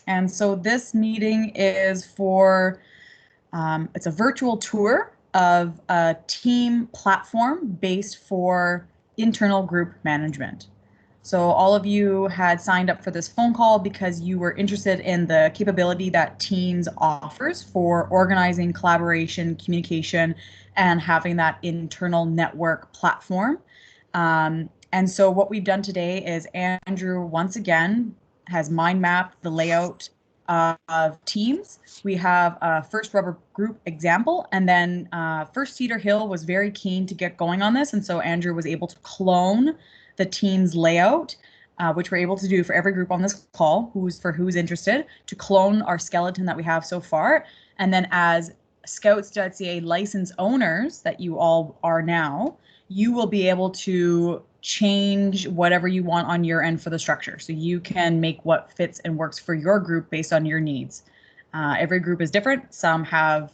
And so this meeting is for, it's a virtual tour of a team platform based for internal group management. So all of you had signed up for this phone call because you were interested in the capability that Teams offers for organizing, collaboration, communication, and having that internal network platform. And so what we've done today is Andrew, once again, has mind mapped the layout of Teams. We have a first rubber group example, and then first Cedar Hill was very keen to get going on this, and so Andrew was able to clone the Teams layout, which we're able to do for every group on this call, who's interested, to clone our skeleton that we have so far. And then as Scouts.ca license owners that you all are now, you will be able to change whatever you want on your end for the structure. So you can make what fits and works for your group based on your needs. Every group is different. Some have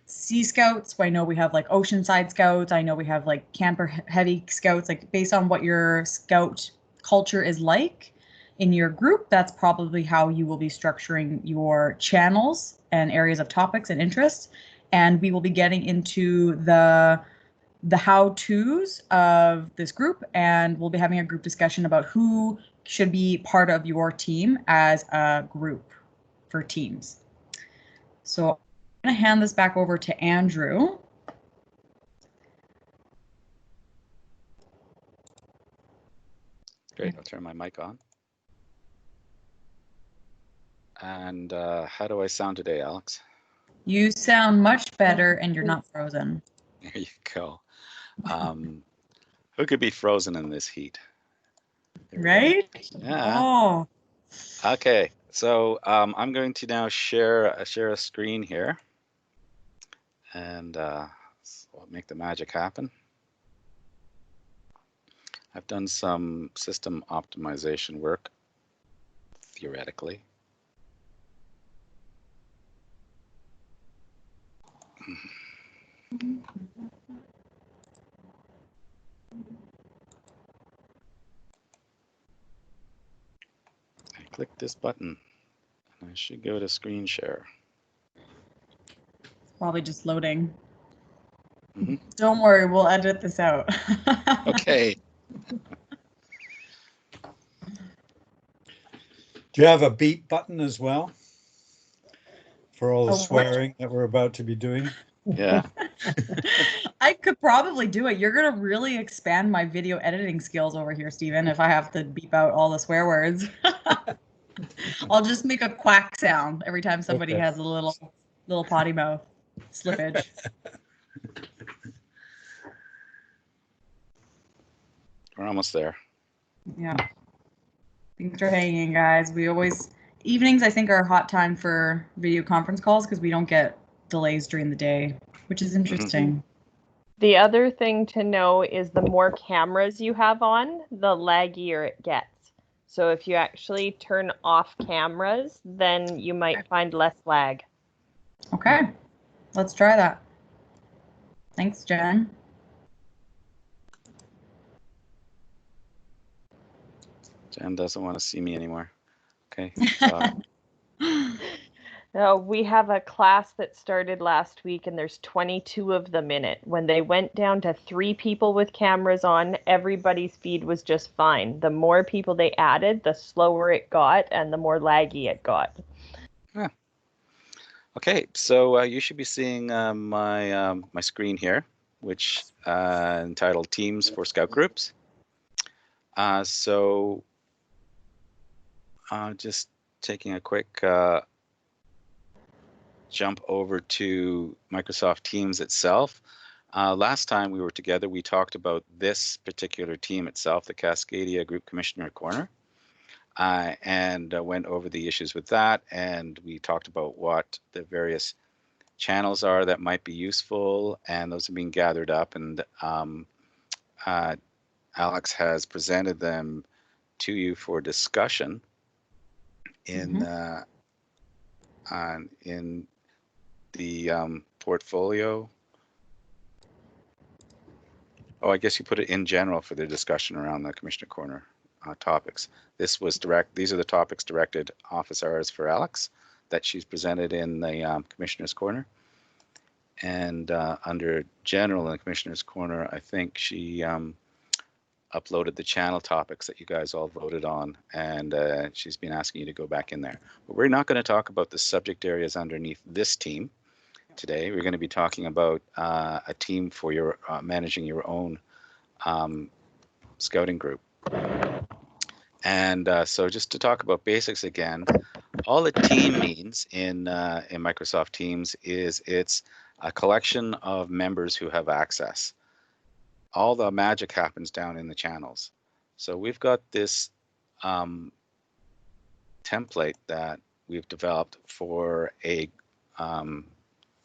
Sea Scouts. I know we have like Oceanside Scouts. I know we have like camper heavy Scouts, like based on what your Scout culture is like in your group. That's probably how you will be structuring your channels and areas of topics and interests. And we will be getting into the how-tos of this group, and we'll be having a group discussion about who should be part of your team as a group for Teams. So I'm going to hand this back over to Andrew. Great, I'll turn my mic on. And how do I sound today, Alex? You sound much better and you're not frozen. There you go. Who could be frozen in this heat? Right? Yeah. Oh. Okay, so I'm going to now share a screen here, and so make the magic happen. I've done some system optimization work, theoretically. I click this button, and I should go to screen share. Probably just loading. Don't worry, we'll edit this out. Okay. Do you have a beep button as well for all the swearing that we're about to be doing? Yeah. I could probably do it. You're going to really expand my video editing skills over here, Stephen, if I have to beep out all the swear words. I'll just make a quack sound every time somebody has a little potty mouth slippage. We're almost there. Yeah. Things are hanging, guys. We always, evenings I think are a hot time for video conference calls because we don't get delays during the day, which is interesting. The other thing to know is the more cameras you have on, the laggier it gets. So if you actually turn off cameras, then you might find less lag. Okay, let's try that. Thanks, Jen. Jen doesn't want to see me anymore. Okay. We have a class that started last week, and there's 22 of them in it. When they went down to 3 people with cameras on, everybody's feed was just fine. The more people they added, the slower it got, and the more laggy it got. Yeah. Okay, so you should be seeing my screen here, which entitled Teams for Scout Groups. So just taking a quick jump over to Microsoft Teams itself. Last time we were together, we talked about this particular team itself, the Cascadia Group Commissioner Corner, and went over the issues with that. And we talked about what the various channels are that might be useful, and those have been gathered up. And Alex has presented them to you for discussion in the portfolio. Oh, I guess you put it in general for the discussion around the Commissioner Corner topics. These are the topics directed office hours for Alex that she's presented in the Commissioner's Corner. And under General in the Commissioner's Corner, I think she uploaded the channel topics that you guys all voted on, and she's been asking you to go back in there. But we're not going to talk about the subject areas underneath this team today. We're going to be talking about a team for your managing your own scouting group. And so just to talk about basics again, all a team means in Microsoft Teams is it's a collection of members who have access. All the magic happens down in the channels. So we've got this template that we've developed for a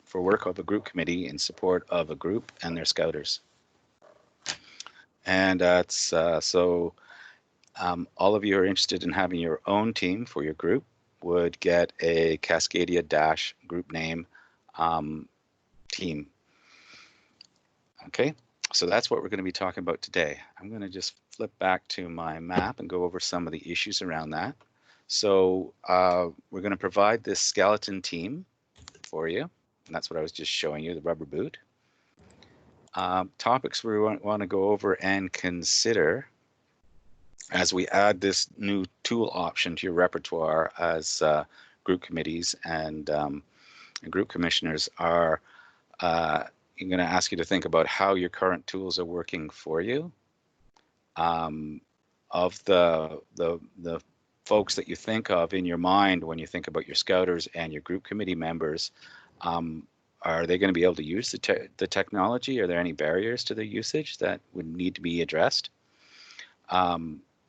for work of a group committee in support of a group and their scouters. And that's so all of you who are interested in having your own team for your group would get a Cascadia Dash group name team. Okay, so that's what we're going to be talking about today. I'm going to just flip back to my map and go over some of the issues around that. So we're going to provide this skeleton team for you, and that's what I was just showing you, the rubber boot. Topics we want to go over and consider as we add this new tool option to your repertoire as group committees and group commissioners are I'm going to ask you to think about how your current tools are working for you. Of the folks that you think of in your mind when you think about your scouters and your group committee members, are they going to be able to use the technology? Are there any barriers to the usage that would need to be addressed?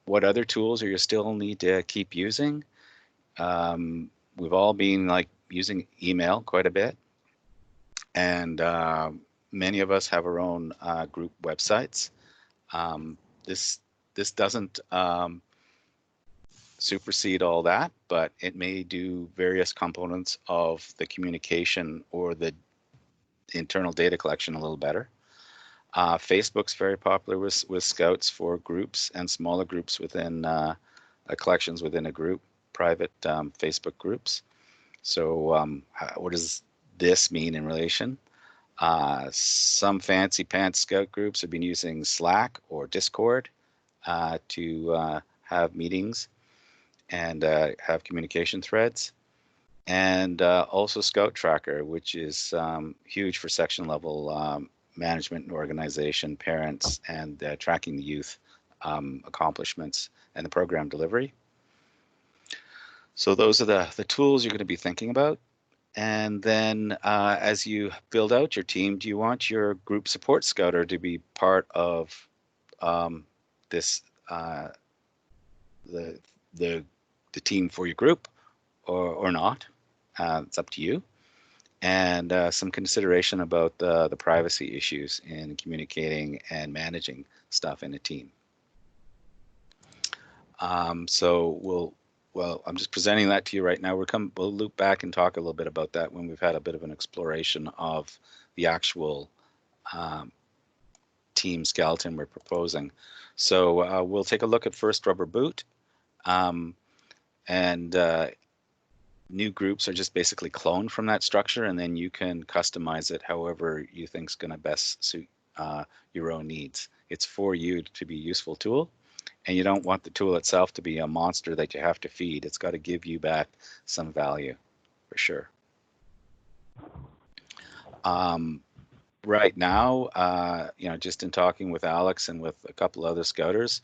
What other tools are you still need to keep using? We've all been using email quite a bit, and many of us have our own group websites. This doesn't supersede all that, but it may do various components of the communication or the internal data collection a little better. Facebook's very popular with scouts for groups and smaller groups within collections within a group, private Facebook groups. So what does this mean in relation? Some fancy pants scout groups have been using Slack or Discord to have meetings and have communication threads. And also Scout Tracker, which is huge for section level management and organization, parents, and tracking the youth accomplishments and the program delivery. So those are the tools you're going to be thinking about. And then as you build out your team, do you want your group support scouter to be part of this the team for your group or not? It's up to you. And some consideration about the privacy issues in communicating and managing stuff in a team. So I'm just presenting that to you right now. We'll loop back and talk a little bit about that when we've had a bit of an exploration of the actual team skeleton we're proposing. So we'll take a look at first rubber boot. New groups are just basically cloned from that structure, and then you can customize it however you think is going to best suit your own needs. It's for you to be a useful tool, and you don't want the tool itself to be a monster that you have to feed. It's got to give you back some value, for sure. Right now, just in talking with Alex and with a couple other scouters,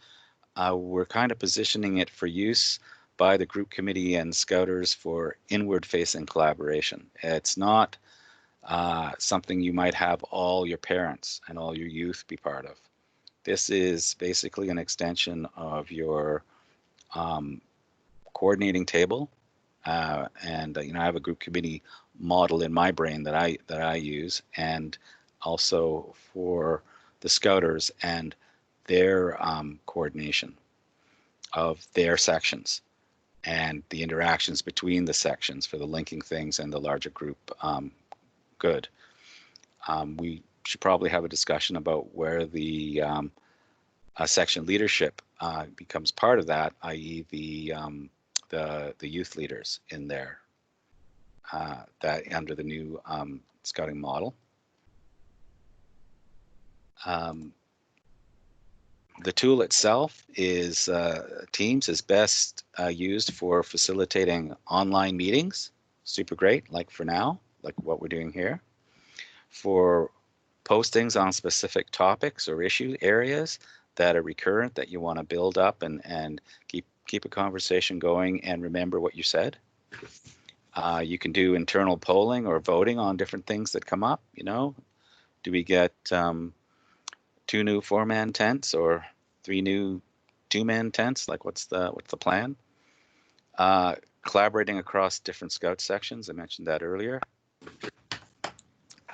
we're kind of positioning it for use by the group committee and scouters for inward-facing collaboration. It's not something you might have all your parents and all your youth be part of. This is basically an extension of your coordinating table, and I have a group committee model in my brain that I use, and also for the scouters and their coordination of their sections and the interactions between the sections for the linking things and the larger group good. We should probably have a discussion about where the section leadership becomes part of that, i.e. the youth leaders in there, that under the new scouting model. The tool itself is Teams is best used for facilitating online meetings. Super great, like for now, like what we're doing here. For postings on specific topics or issue areas that are recurrent that you want to build up and keep a conversation going and remember what you said. You can do internal polling or voting on different things that come up. You know, do we get 2 new 4-man tents or 3 new 2-man tents? Like, what's the plan? Collaborating across different scout sections. I mentioned that earlier.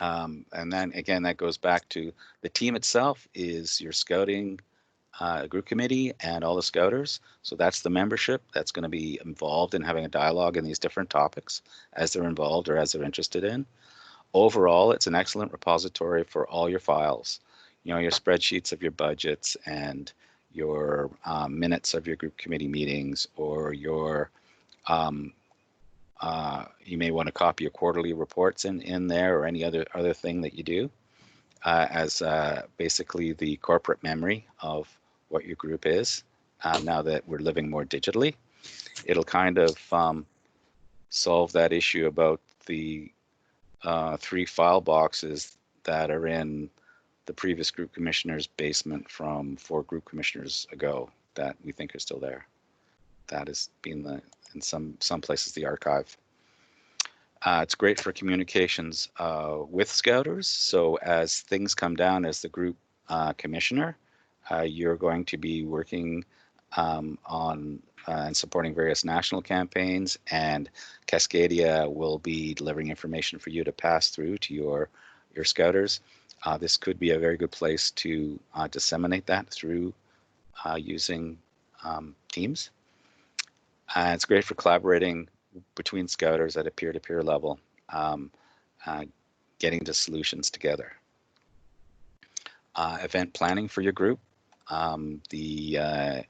And then again, that goes back to the team itself is your scouting group committee and all the scouters. So that's the membership that's going to be involved in having a dialogue in these different topics as they're involved or as they're interested in. Overall, it's an excellent repository for all your files. You know, your spreadsheets of your budgets and your minutes of your group committee meetings, or your you may want to copy your quarterly reports in there, or any other thing that you do as basically the corporate memory of what your group is. Now that we're living more digitally, it'll kind of solve that issue about the 3 file boxes that are in the previous group commissioner's basement from 4 group commissioners ago that we think are still there. That has been in some places the archive. It's great for communications with scouters. So as things come down as the group commissioner, you're going to be working on and supporting various national campaigns, and Cascadia will be delivering information for you to pass through to your scouters. This could be a very good place to disseminate that through using Teams. It's great for collaborating between scouters at a peer-to-peer level, getting to solutions together. Event planning for your group. The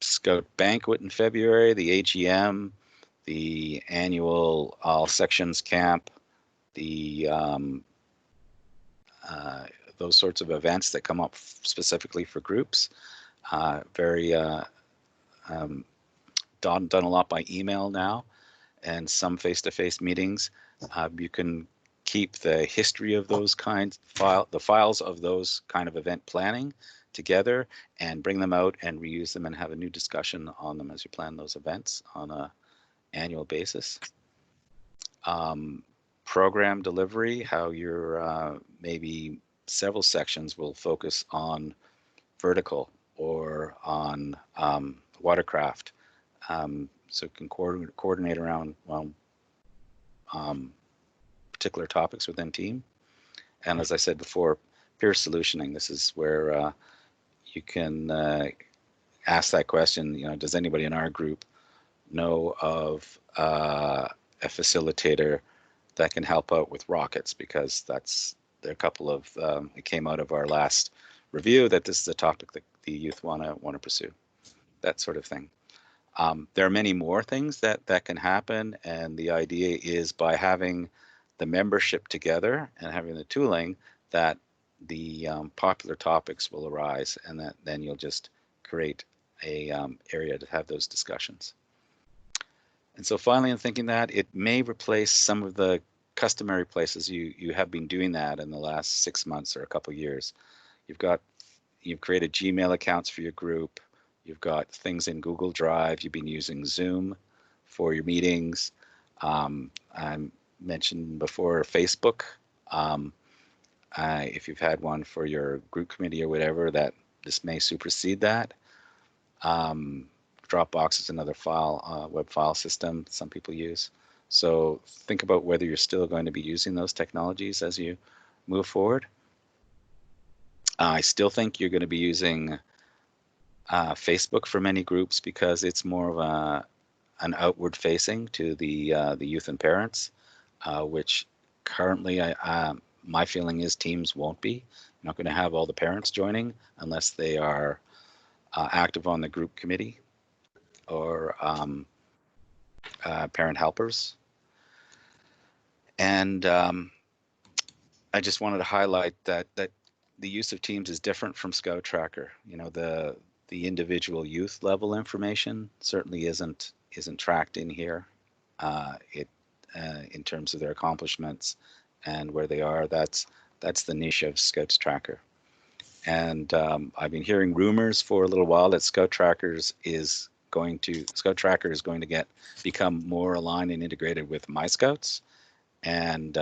Scout banquet in February, the AGM, the annual all sections camp, the those sorts of events that come up specifically for groups. Very done a lot by email now, and some face-to-face meetings. You can keep the history of those kinds, the files of those kind of event planning together and bring them out and reuse them and have a new discussion on them as you plan those events on a annual basis. Program delivery, how your maybe several sections will focus on vertical or on watercraft. So it can coordinate around particular topics within team. And as I said before, peer solutioning. This is where you can ask that question, you know, does anybody in our group know of a facilitator that can help out with rockets? Because there are a couple of, it came out of our last review that this is a topic that the youth want to pursue, that sort of thing. There are many more things that can happen, and the idea is by having the membership together and having the tooling that the popular topics will arise, and that then you'll just create a area to have those discussions. And so finally, I'm thinking that it may replace some of the customary places you have been doing that in the last 6 months or a couple of years. You've created Gmail accounts for your group. You've got things in Google Drive. You've been using Zoom for your meetings. I mentioned before Facebook. If you've had one for your group committee or whatever, that this may supersede that. Dropbox is another web file system some people use. So think about whether you're still going to be using those technologies as you move forward. I still think you're going to be using Facebook for many groups because it's more of an outward facing to the youth and parents, which currently My feeling is Teams won't be. You're not going to have all the parents joining unless they are active on the group committee or parent helpers. And I just wanted to highlight that the use of Teams is different from Scout Tracker. You know, the individual youth level information certainly isn't tracked in here. In terms of their accomplishments and where they are, that's the niche of Scouts Tracker. And I've been hearing rumors for a little while that Scout Tracker is going to become more aligned and integrated with My Scouts, and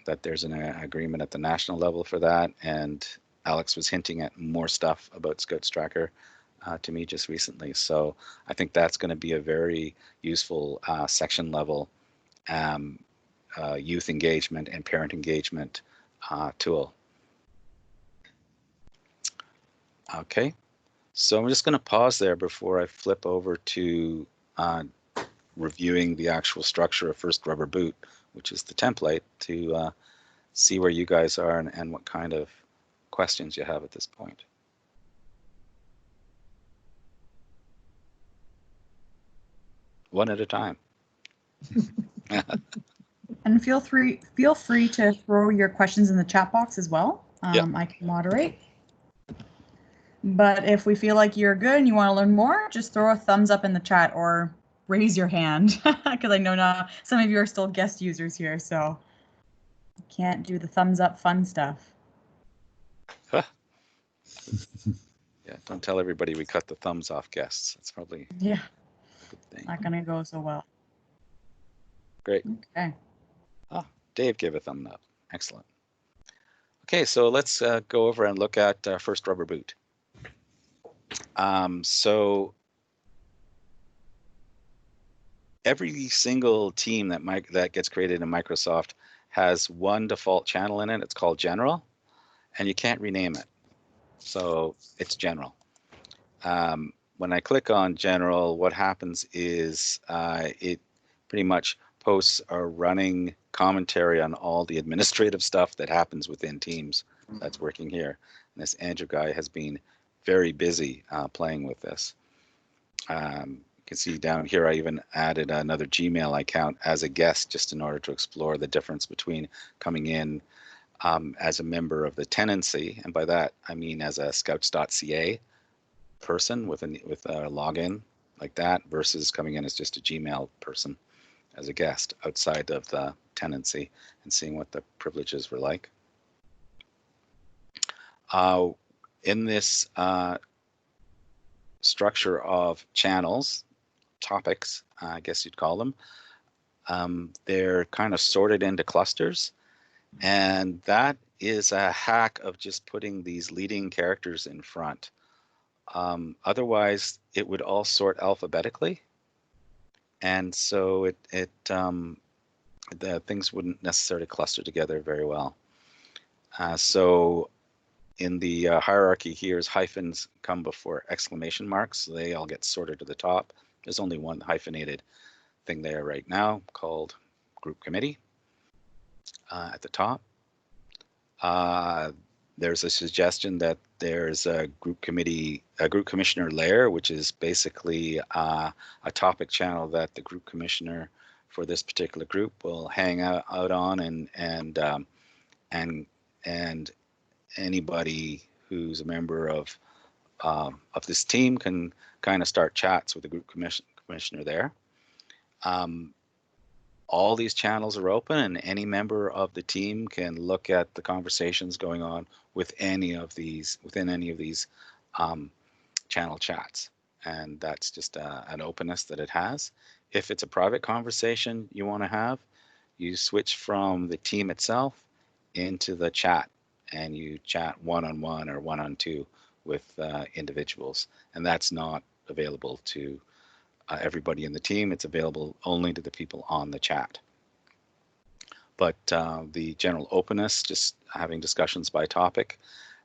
that there's an agreement at the national level for that. And Alex was hinting at more stuff about Scouts Tracker to me just recently. So I think that's going to be a very useful section level youth engagement and parent engagement tool. Okay, so I'm just going to pause there before I flip over to reviewing the actual structure of First Rubber Boot, which is the template, to see where you guys are and what kind of questions you have at this point. One at a time. And feel free to throw your questions in the chat box as well. Yep. I can moderate. But if we feel like you're good and you want to learn more, just throw a thumbs up in the chat or raise your hand, because I know not some of you are still guest users here, so you can't do the thumbs up fun stuff. Huh. Yeah, don't tell everybody we cut the thumbs off guests. That's probably a good thing. Not gonna go so well. Great. Okay. Oh, Dave gave a thumb up. Excellent. Okay, so let's go over and look at First Rubber Boot. So every single team that gets created in Microsoft has one default channel in it. It's called General, and you can't rename it. So it's General. When I click on General, what happens is it pretty much posts a running commentary on all the administrative stuff that happens within Teams that's working here. And this Andrew guy has been very busy playing with this. You can see down here, I even added another Gmail account as a guest just in order to explore the difference between coming in as a member of the tenancy, and by that I mean as a scouts.ca person with a login like that, versus coming in as just a Gmail person as a guest outside of the tenancy and seeing what the privileges were like. In this structure of channels, topics, I guess you'd call them, they're kind of sorted into clusters, and that is a hack of just putting these leading characters in front. Otherwise, it would all sort alphabetically, and so the things wouldn't necessarily cluster together very well. So in the hierarchy here, hyphens come before exclamation marks, so they all get sorted to the top. There's only one hyphenated thing there right now called Group Committee at the top. There's a suggestion that there's a group commissioner layer, which is basically a topic channel that the group commissioner for this particular group will hang out on, and anybody who's a member of this team can kind of start chats with the group commissioner there. All these channels are open, and any member of the team can look at the conversations going on within any of these channel chats, and that's just an openness that it has. If it's a private conversation you want to have, you switch from the team itself into the chat, and you chat one-on-one or one-on-two with individuals, and that's not available to everybody in the team. It's available only to the people on the chat. But the general openness, just having discussions by topic,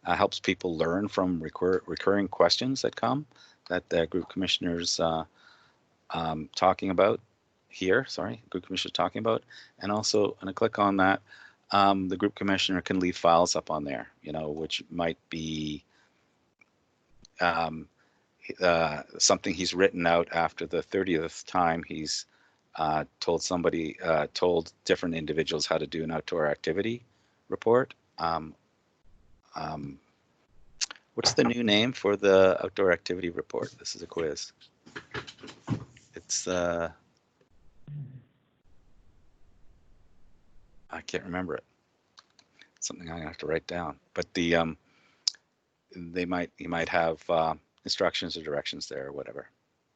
helps people learn from recurring questions that come that the group commissioners talking about here. Sorry, group commissioners talking about, and also when I click on that, the group commissioner can leave files up on there, you know, which might be something he's written out after the 30th time he's told different individuals how to do an outdoor activity report. What's the new name for the outdoor activity report? This is a quiz. It's I can't remember it. It's something I have to write down. But the you might have instructions or directions there or whatever.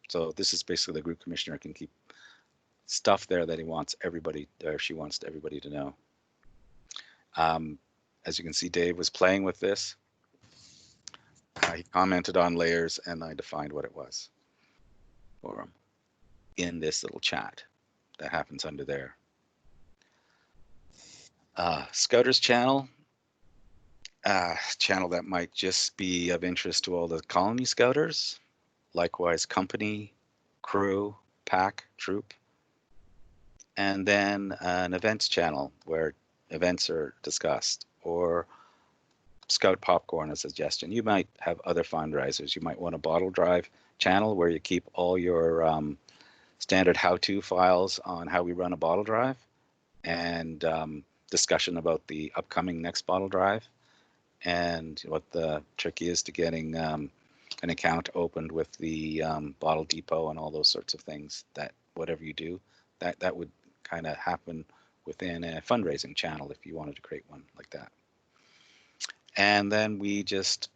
So this is basically the group commissioner can keep stuff there that he wants everybody, or she wants everybody to know. As you can see, Dave was playing with this. He commented on layers, and I defined what it was for him in this little chat that happens under there. Scouters channel, channel that might just be of interest to all the colony scouters. Likewise, company, crew, pack, troop. And then an events channel where events are discussed, or Scout Popcorn, a suggestion. You might have other fundraisers. You might want a bottle drive channel where you keep all your standard how-to files on how we run a bottle drive, and discussion about the upcoming next bottle drive, and what the trick is to getting an account opened with the bottle depot and all those sorts of things. That whatever you do, that would kind of happen within a fundraising channel if you wanted to create one like that. And then we just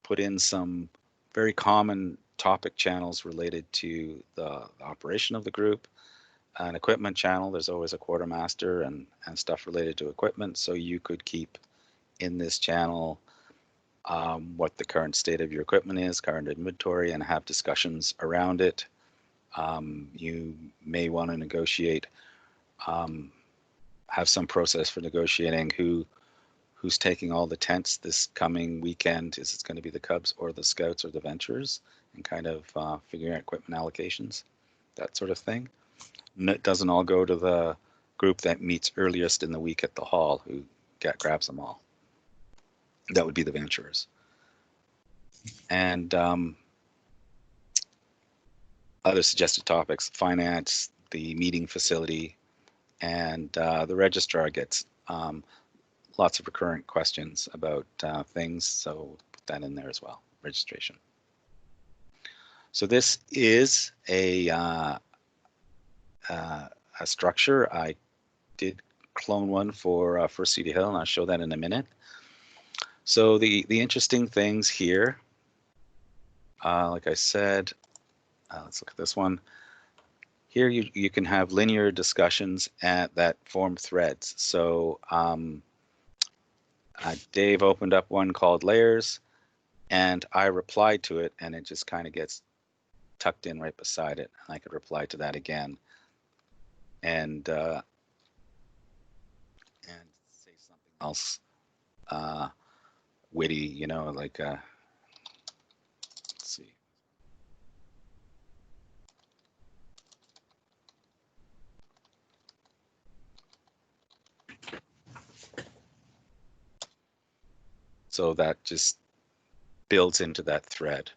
put in some very common topic channels related to the operation of the group. An equipment channel, there's always a quartermaster and stuff related to equipment, so you could keep in this channel what the current state of your equipment is, current inventory, and have discussions around it. You may want to negotiate, have some process for negotiating who's taking all the tents this coming weekend. Is it going to be the Cubs or the Scouts or the Ventures, and kind of figuring out equipment allocations, that sort of thing. And it doesn't all go to the group that meets earliest in the week at the hall who grabs them all. That would be the Ventures. And other suggested topics: finance, the meeting facility, and the registrar gets lots of recurrent questions about things, so put that in there as well, registration. So this is a structure. I did clone one for City Hill, and I'll show that in a minute. So the interesting things here, like I said, let's look at this one. Here you can have linear discussions that form threads. So Dave opened up one called Layers, and I replied to it, and it just kind of gets tucked in right beside it, and I could reply to that again, and say something else witty, you know, like let's see. So that just builds into that thread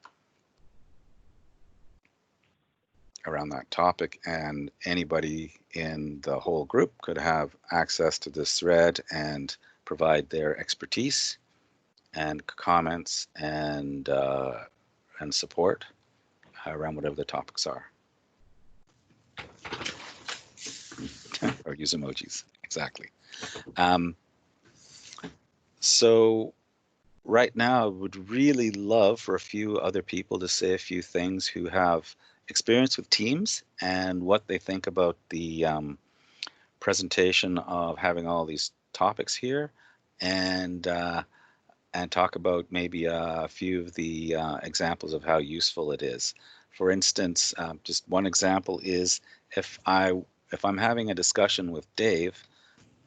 around that topic, and anybody in the whole group could have access to this thread and provide their expertise and comments and support around whatever the topics are. Or use emojis, exactly. So right now, I would really love for a few other people to say a few things who have experience with Teams and what they think about the presentation of having all these topics here, and talk about maybe a few of the examples of how useful it is. For instance, just one example is if I'm having a discussion with Dave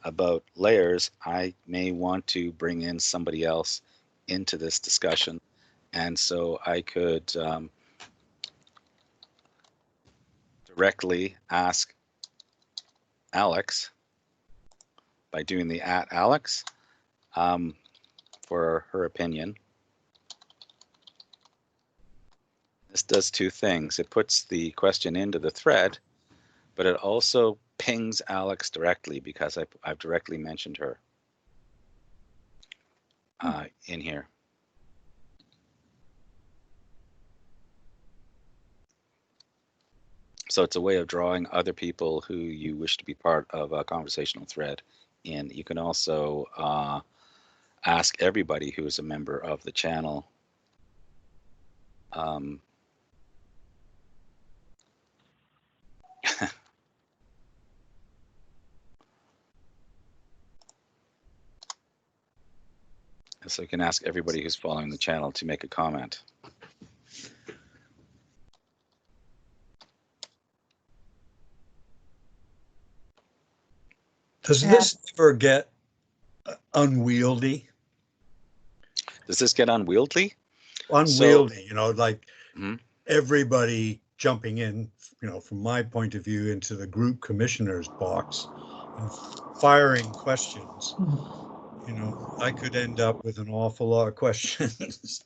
about layers, I may want to bring in somebody else into this discussion, and so I could directly ask Alex by doing the @Alex for her opinion. This does two things. It puts the question into the thread, but it also pings Alex directly because I've directly mentioned her in here. So it's a way of drawing other people who you wish to be part of a conversational thread in. You can also ask everybody who is a member of the channel so you can ask everybody who's following the channel to make a comment. Does this ever get unwieldy? Does this get unwieldy? Unwieldy, you know, like Mhm. everybody jumping in, you know, from my point of view, into the group commissioner's box and firing questions. You know, I could end up with an awful lot of questions.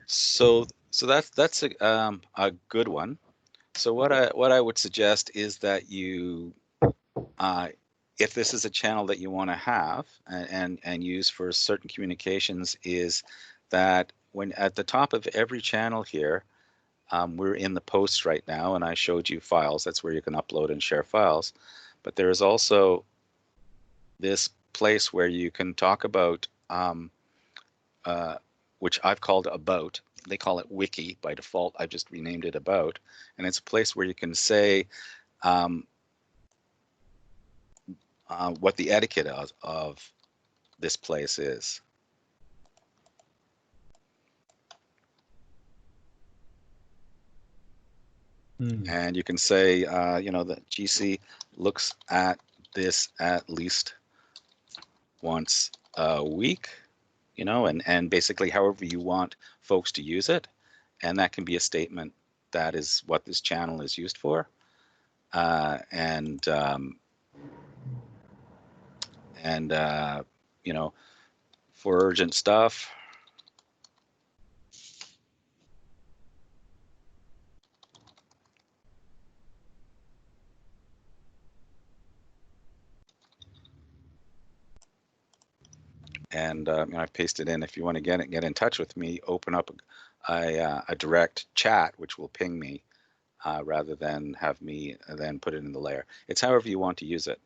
So that's a good one. So what I would suggest is that you, if this is a channel that you want to have and use for certain communications, is that when at the top of every channel here, we're in the posts right now, and I showed you files. That's where you can upload and share files. But there is also this place where you can talk about, which I've called about. They call it Wiki by default. I just renamed it About, and it's a place where you can say what the etiquette of this place is. And you can say, you know, that GC looks at this at least once a week, you know, and basically however you want folks to use it. And that can be a statement that is what this channel is used for. You know, for urgent stuff. And you know, I've pasted in. If you want to get in touch with me, open up a direct chat, which will ping me rather than have me then put it in the layer. It's however you want to use it.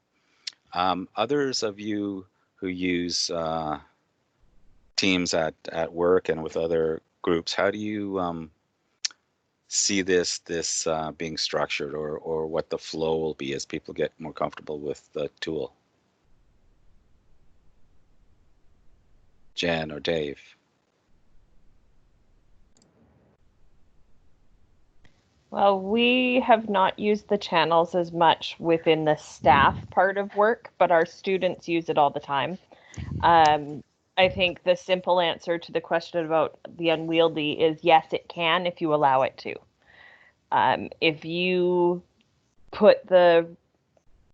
Others of you who use Teams at work and with other groups, how do you see this being structured, or what the flow will be as people get more comfortable with the tool? Jen or Dave? Well, we have not used the channels as much within the staff part of work, but our students use it all the time. I think the simple answer to the question about the unwieldy is yes, it can if you allow it to. If you put the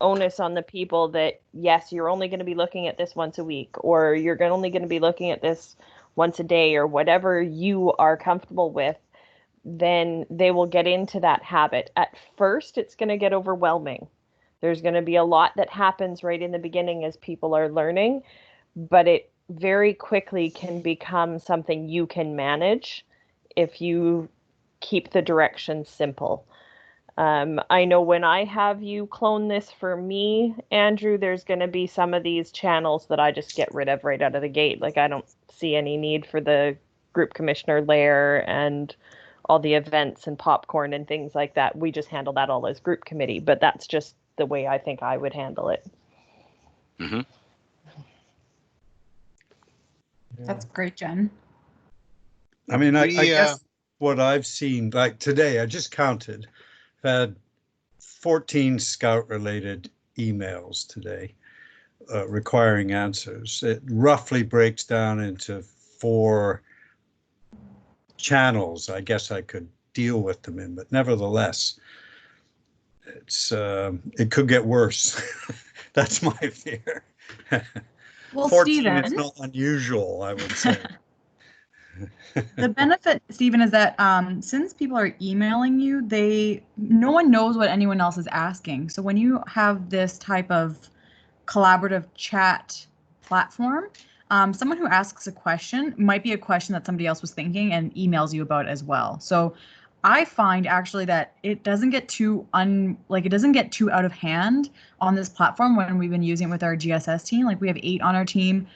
onus on the people that, yes, you're only going to be looking at this once a week, or you're only going to be looking at this once a day, or whatever you are comfortable with, then they will get into that habit. At first, it's going to get overwhelming. There's going to be a lot that happens right in the beginning as people are learning, but it very quickly can become something you can manage if you keep the directions simple. I know when I have you clone this for me, Andrew, there's going to be some of these channels that I just get rid of right out of the gate. Like, I don't see any need for the group commissioner layer and all the events and popcorn and things like that. We just handle that all as group committee, but that's just the way I think I would handle it. Mm-hmm. That's great, Jen. I mean, I guess what I've seen, like today, I just counted, had 14 Scout-related emails today requiring answers. It roughly breaks down into 4 channels. I guess I could deal with them in, but nevertheless, it could get worse. That's my fear. Well, Fortunately, Stephen, it's not unusual, I would say. the benefit, Stephen, is that since people are emailing you, no one knows what anyone else is asking. So when you have this type of collaborative chat platform, someone who asks a question might be a question that somebody else was thinking and emails you about as well. So I find actually that it doesn't get too out of hand on this platform when we've been using it with our GSS team. Like we have 8 on our team.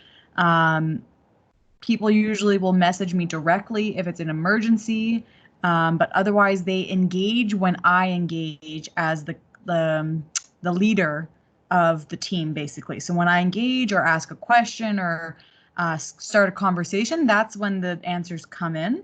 People usually will message me directly if it's an emergency, but otherwise they engage when I engage as the leader of the team, basically. So when I engage or ask a question or start a conversation, that's when the answers come in.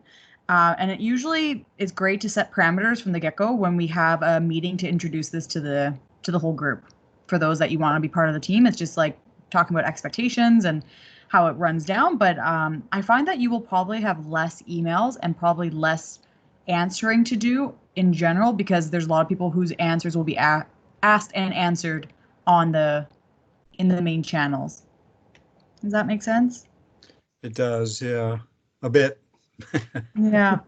And it usually is great to set parameters from the get-go when we have a meeting to introduce this to the whole group. For those that you want to be part of the team, it's just like talking about expectations and how it runs down. But I find that you will probably have less emails and probably less answering to do in general, because there's a lot of people whose answers will be asked and answered in the main channels. Does that make sense? It does, yeah, a bit. Yeah.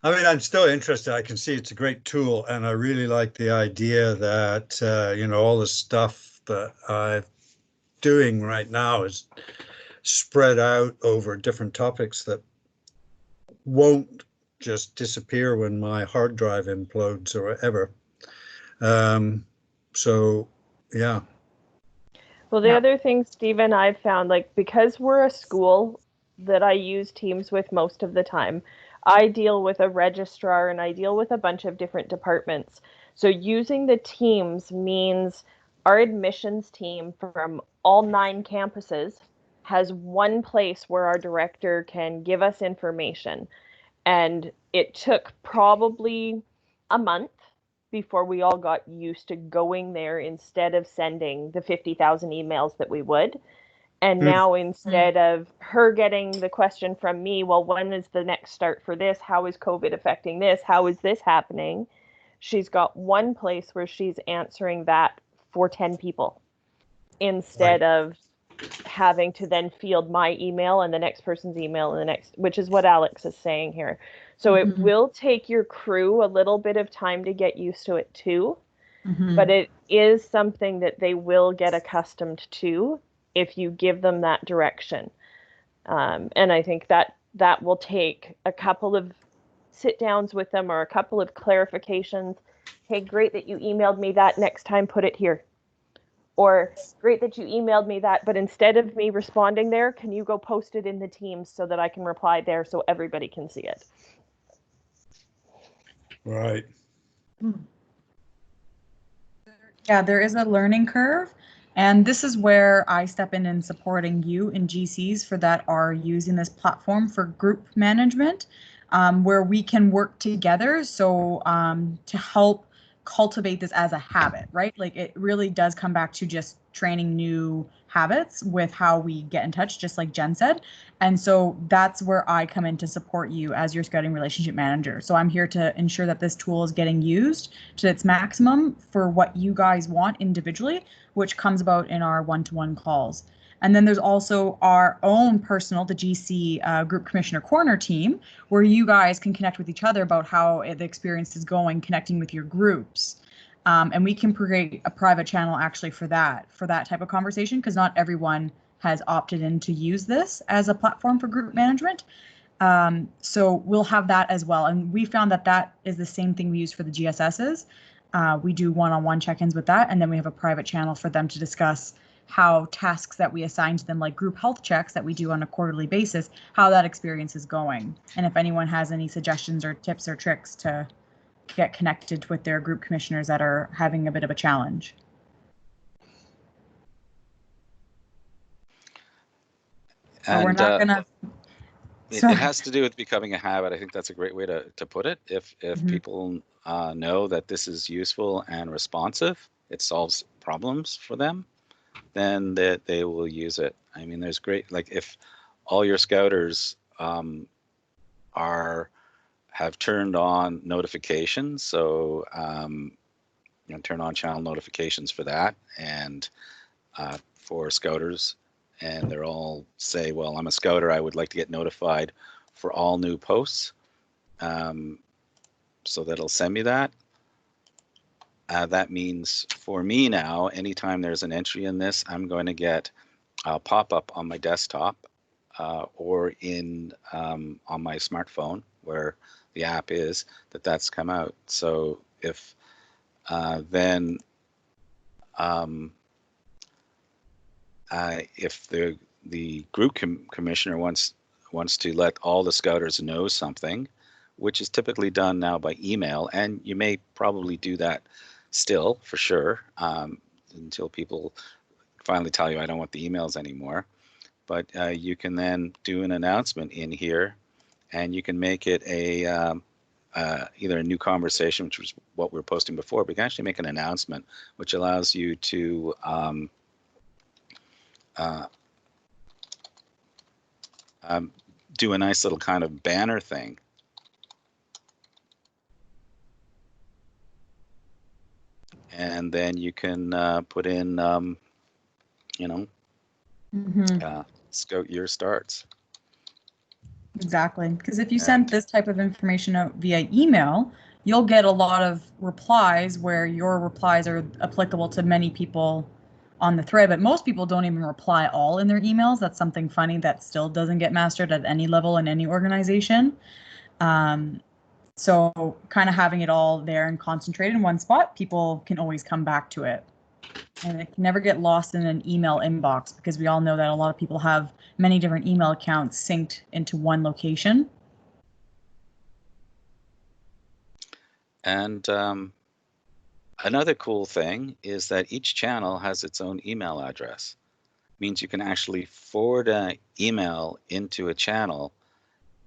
I mean, I'm still interested. I can see it's a great tool, and I really like the idea that all the stuff that I'm doing right now is spread out over different topics that won't just disappear when my hard drive implodes or whatever. So, yeah. Well, the other thing, Stephen, I've found, like, because we're a school that I use Teams with most of the time, I deal with a registrar and I deal with a bunch of different departments. So using the Teams means our admissions team from all 9 campuses has one place where our director can give us information. And it took probably a month before we all got used to going there instead of sending the 50,000 emails that we would. And now instead of her getting the question from me, well, when is the next start for this? How is COVID affecting this? How is this happening? She's got one place where she's answering that for 10 people instead of having to then field my email and the next person's email and the next, which is what Alex is saying here. So it will take your crew a little bit of time to get used to it too, but it is something that they will get accustomed to if you give them that direction. And I think that will take a couple of sit downs with them or a couple of clarifications. Hey, great that you emailed me that. Next time, put it here. Or great that you emailed me that, but instead of me responding there, can you go post it in the Teams so that I can reply there so everybody can see it? Right. Yeah, there is a learning curve. And this is where I step in supporting you in GCs for that are using this platform for group management, where we can work together. So to help cultivate this as a habit, right? Like it really does come back to just training new habits with how we get in touch, just like Jen said. And so that's where I come in to support you as your scouting relationship manager. So I'm here to ensure that this tool is getting used to its maximum for what you guys want individually, which comes about in our one-to-one calls. And then there's also our own personal, the GC Group Commissioner Corner team, where you guys can connect with each other about how the experience is going, connecting with your groups. And we can create a private channel actually for that type of conversation, because not everyone has opted in to use this as a platform for group management. So we'll have that as well. And we found that is the same thing we use for the GSSs. We do one-on-one check-ins with that, and then we have a private channel for them to discuss how tasks that we assign to them, like group health checks that we do on a quarterly basis, how that experience is going. And if anyone has any suggestions or tips or tricks to get connected with their group commissioners that are having a bit of a challenge. And we're not gonna. It has to do with becoming a habit. I think that's a great way to put it. If people know that this is useful and responsive, it solves problems for them, then they will use it. I mean, there's great, like if all your scouters have turned on notifications. So turn on channel notifications for that, and for Scouters, and they're all say, well, I'm a Scouter, I would like to get notified for all new posts. So that'll send me that. That means for me now, anytime there's an entry in this, I'm going to get a pop-up on my desktop or in on my smartphone where the app is, that's come out. So if then if the group commissioner wants to let all the Scouters know something, which is typically done now by email, and you may probably do that still for sure until people finally tell you I don't want the emails anymore. But you can then do an announcement in here, and you can make it a either a new conversation, which was what we were posting before, but you can actually make an announcement, which allows you to do a nice little kind of banner thing. And then you can put in, Scout Year Starts. Exactly, because if you send this type of information out via email, you'll get a lot of replies where your replies are applicable to many people on the thread, but most people don't even reply all in their emails. That's something funny that still doesn't get mastered at any level in any organization. So kind of having it all there and concentrated in one spot, people can always come back to it. And it can never get lost in an email inbox, because we all know that a lot of people have many different email accounts synced into one location. And another cool thing is that each channel has its own email address. It means you can actually forward an email into a channel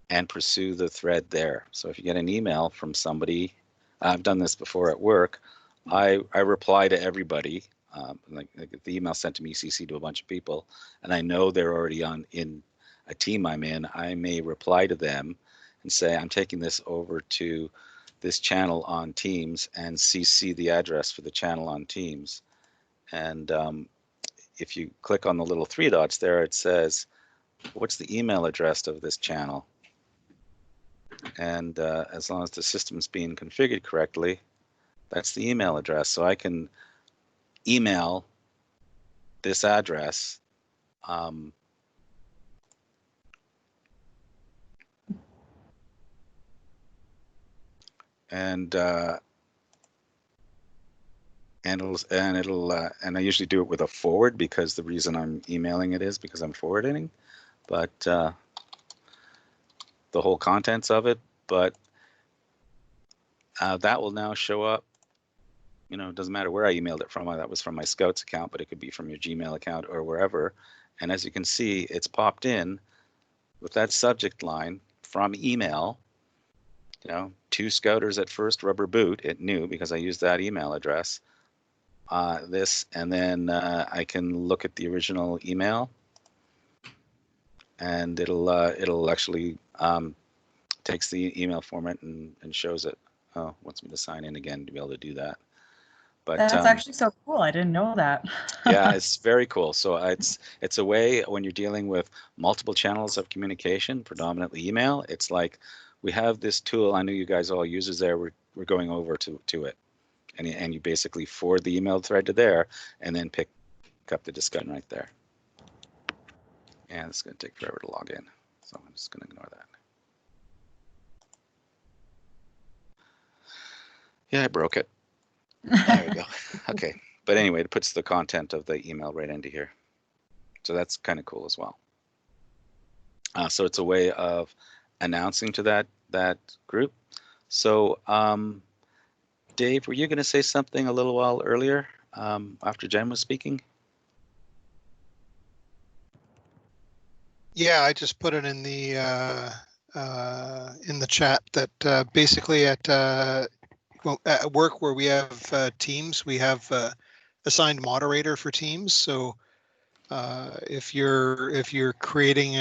and pursue the thread there. So if you get an email from somebody, I've done this before at work, I reply to everybody. Like the email sent to me, CC to a bunch of people, and I know they're already in a team I'm in. I may reply to them and say, I'm taking this over to this channel on Teams, and CC the address for the channel on Teams. And if you click on the little three dots there, it says, what's the email address of this channel? And as long as the system's being configured correctly, that's the email address. So I can email this address and I usually do it with a forward, because the reason I'm emailing it is because I'm forwarding, but the whole contents of it, but that will now show up. It doesn't matter where I emailed it from. That was from my Scouts account, but it could be from your Gmail account or wherever. And as you can see, it's popped in with that subject line from email, 2 Scouters at First Rubber Boot. It knew because I used that email address. This, and then I can look at the original email, and it'll actually takes the email format and shows it. Oh, wants me to sign in again to be able to do that. But that's actually so cool. I didn't know that. Yeah, it's very cool. So it's a way when you're dealing with multiple channels of communication, predominantly email. It's like we have this tool. I know you guys all use there. We're going over to it, and you basically forward the email thread to there, and then pick up the discussion right there. And it's going to take forever to log in, so I'm just going to ignore that. Yeah, I broke it. There we go. Okay. But anyway, it puts the content of the email right into here. So that's kind of cool as well. So it's a way of announcing to that group. So Dave, were you going to say something a little while earlier after Jen was speaking? Yeah, I just put it in the chat that basically at work where we have teams, we have assigned moderator for teams. So if you're creating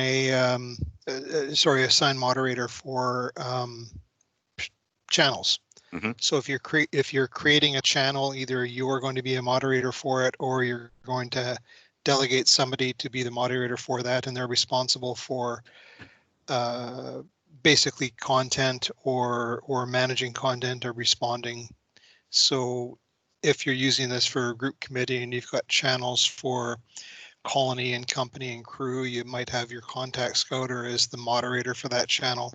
assigned moderator for channels. Mm-hmm. So if you're creating a channel, either you're going to be a moderator for it, or you're going to delegate somebody to be the moderator for that, and they're responsible for basically content or managing content or responding. So if you're using this for a group committee and you've got channels for colony and company and crew, you might have your contact scouter as the moderator for that channel.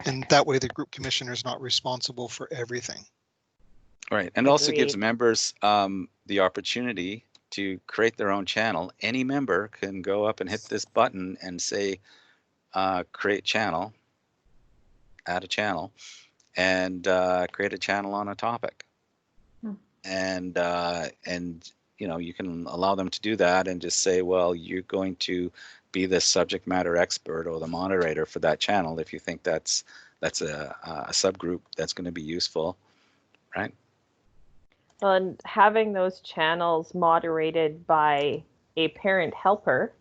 And that way the group commissioner is not responsible for everything. Right, and also gives Agreed. members the opportunity to create their own channel. Any member can go up and hit this button and say, create channel, add a channel, and create a channel on a topic. And you know, you can allow them to do that and just say, well, you're going to be the subject matter expert or the moderator for that channel if you think that's a subgroup that's going to be useful, right? Well, and having those channels moderated by a parent helper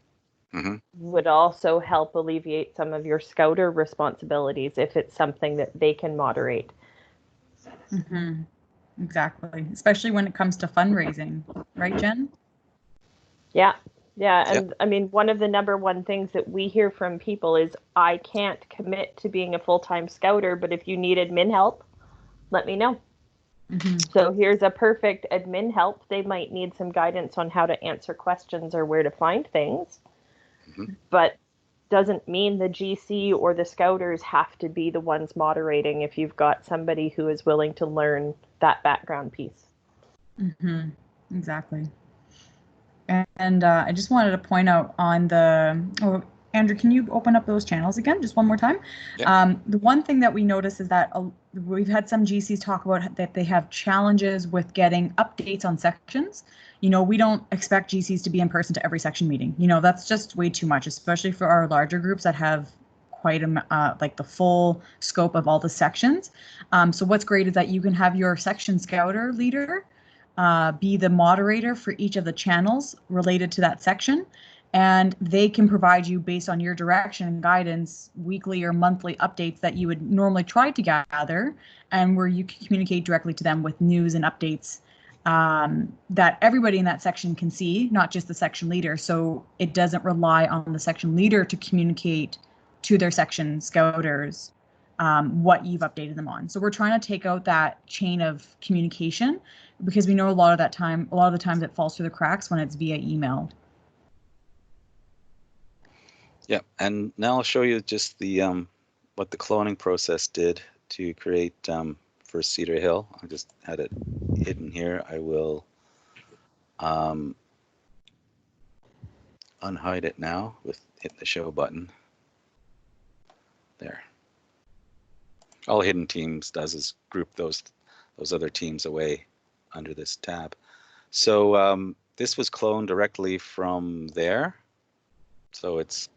Mm-hmm. would also help alleviate some of your scouter responsibilities if it's something that they can moderate. Mm-hmm. Exactly. Especially when it comes to fundraising, right, Jen? Yeah. Yeah. Yep. And I mean, one of the number one things that we hear from people is, I can't commit to being a full-time scouter, but if you need admin help, let me know. Mm-hmm. So here's a perfect admin help. They might need some guidance on how to answer questions or where to find things, Mm-hmm. but doesn't mean the GC or the scouters have to be the ones moderating if you've got somebody who is willing to learn that background piece. Mm-hmm. Exactly. And I just wanted to point out on the, oh, Andrew, can you open up those channels again, just one more time? Yep. The one thing that we notice is that we've had some GCs talk about that they have challenges with getting updates on sections. You know, we don't expect GCs to be in person to every section meeting. You know, that's just way too much, especially for our larger groups that have quite a like the full scope of all the sections. So what's great is that you can have your section scouter leader be the moderator for each of the channels related to that section, and they can provide you, based on your direction and guidance, weekly or monthly updates that you would normally try to gather, and where you can communicate directly to them with news and updates that everybody in that section can see, not just the section leader. So it doesn't rely on the section leader to communicate to their section scouters what you've updated them on. So we're trying to take out that chain of communication, because we know a lot of the times it falls through the cracks when it's via email. Yeah, and now I'll show you just the what the cloning process did to create for Cedar Hill. I just had it hidden here. I will unhide it now with hitting the show button. There. All Hidden Teams does is group those other teams away under this tab. So this was cloned directly from there. So it's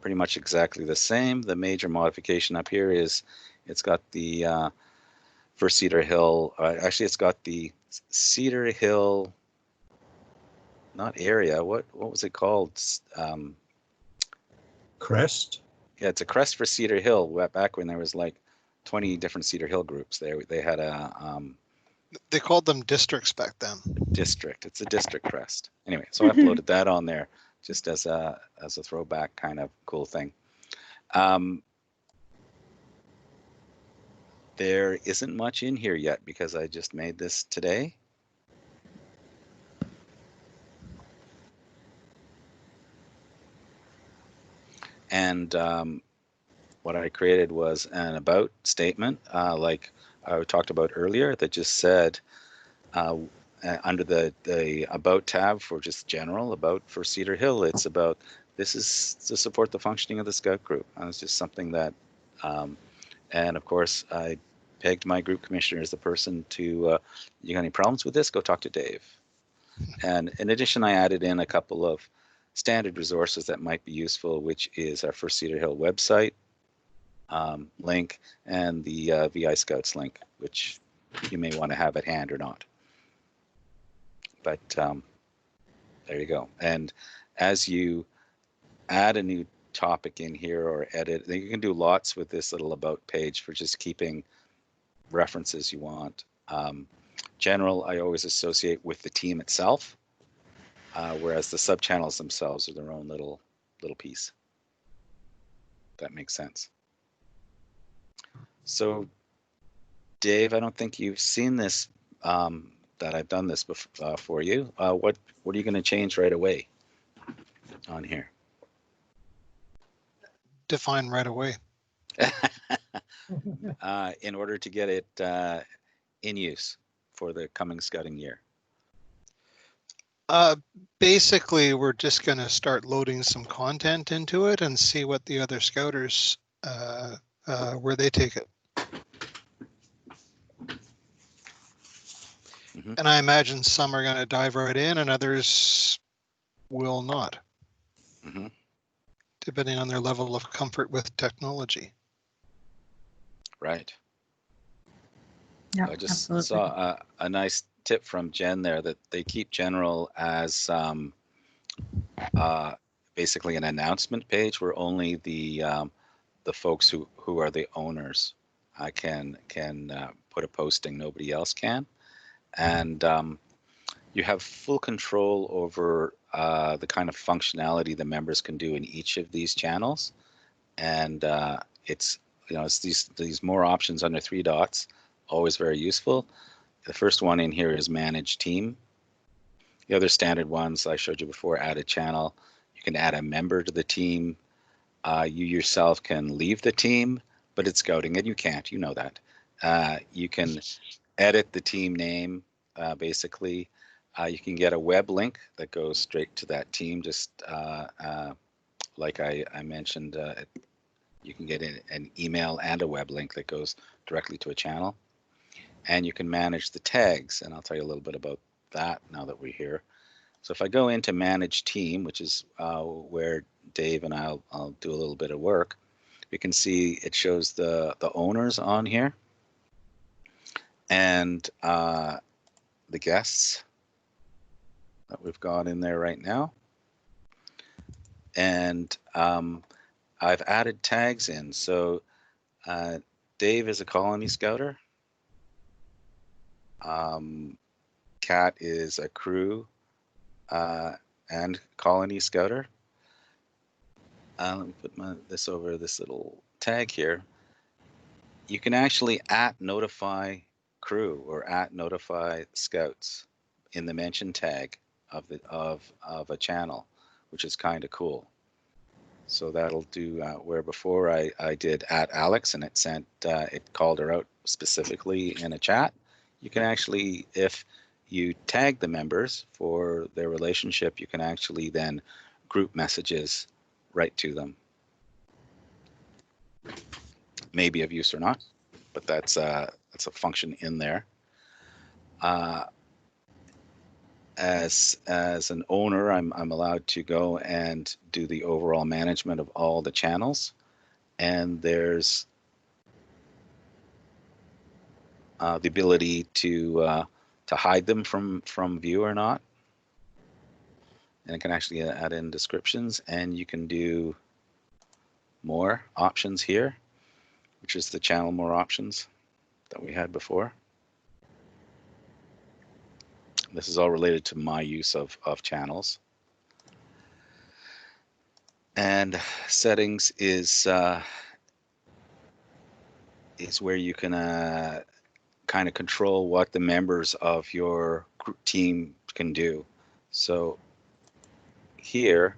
pretty much exactly the same. The major modification up here is it's got the for Cedar Hill. Actually, it's got the Cedar Hill, not area. What was it called? Crest. Yeah, it's a crest for Cedar Hill. Back when there was like 20 different Cedar Hill groups, they had a They called them districts back then. district. It's a district crest. Anyway, so I uploaded that on there just as a throwback kind of cool thing. There isn't much in here yet because I just made this today. And what I created was an about statement, like I talked about earlier, that just said under the about tab for just general about for Cedar Hill, it's about this is to support the functioning of the Scout group. It's just something that, and of course, I pegged my group commissioner as the person to, you got any problems with this? Go talk to Dave. And in addition, I added in a couple of standard resources that might be useful, which is our First Cedar Hill website link and the VI Scouts link, which you may want to have at hand or not. But there you go. And as you add a new topic in here or edit. You can do lots with this little about page for just keeping references you want. General, I always associate with the team itself, whereas the subchannels themselves are their own little piece. That makes sense. So, Dave, I don't think you've seen this, that I've done this for you. What are you going to change right away on here? Define right away. In order to get it in use for the coming scouting year. Basically, we're just going to start loading some content into it and see what the other scouters, where they take it. Mm-hmm. And I imagine some are going to dive right in and others will not, Mm-hmm. depending on their level of comfort with technology. Right. Yeah, I just absolutely. saw a nice tip from Jen there that they keep general as basically an announcement page where only the folks who are the owners can put a posting. Nobody else can, and you have full control over the kind of functionality the members can do in each of these channels, and it's it's these more options under 3 dots, always very useful. The first one in here is manage team. The other standard ones I showed you before, add a channel. You can add a member to the team. You yourself can leave the team, but it's scouting and you can't, you know that. You can edit the team name, basically. You can get a web link that goes straight to that team, just like I mentioned. You can get an email and a web link that goes directly to a channel. And you can manage the tags, and I'll tell you a little bit about that now that we're here. So if I go into manage team, which is where Dave and I'll do a little bit of work, we can see it shows the owners on here and the guests that we've got in there right now. And I've added tags in. So Dave is a colony scouter. Kat is a crew and colony scouter. Let me put this over this little tag here. You can actually @notify crew or @notify scouts in the mention tag of a channel, which is kind of cool. So that'll do where before I did @Alex and it sent it called her out specifically in a chat. You can actually, if you tag the members for their relationship, you can actually then group messages right to them. Maybe of use or not, but that's a function in there. As an owner, I'm allowed to go and do the overall management of all the channels, and there's the ability to hide them from view or not. And it can actually add in descriptions, and you can do more options here, which is the channel more options that we had before. This is all related to my use of channels. And settings is where you can kind of control what the members of your team can do. So here,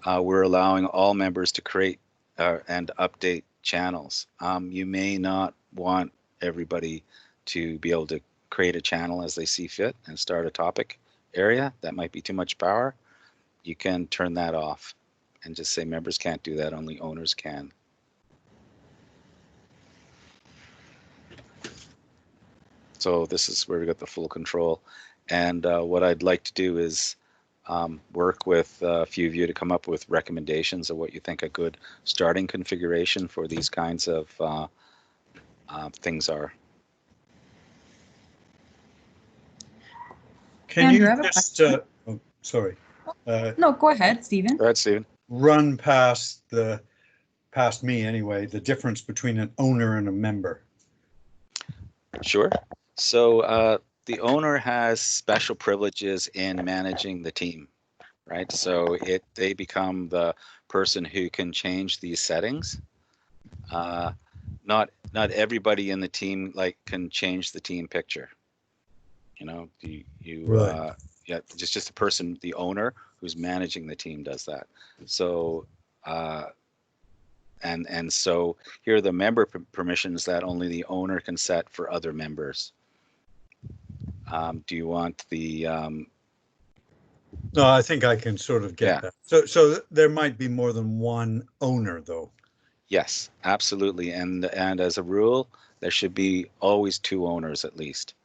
we're allowing all members to create and update channels. You may not want everybody to be able to create a channel as they see fit and start a topic area. That might be too much power. You can turn that off and just say members can't do that, only owners can. So this is where we got the full control. And what I'd like to do is work with a few of you to come up with recommendations of what you think a good starting configuration for these kinds of things are. Can Andrew, I you have a just, question. oh, sorry. No, go ahead, Stephen. Go ahead, Stephen. run past me anyway, the difference between an owner and a member. Sure. So the owner has special privileges in managing the team, right? So they become the person who can change these settings. Not everybody in the team can change the team picture. You know, Right. Yeah, just the person, the owner who's managing the team does that. So and so here are the member permissions that only the owner can set for other members. Do you want the No, I think I can sort of get that. So there might be more than one owner, though. Yes, absolutely. And as a rule, there should be always two owners at least.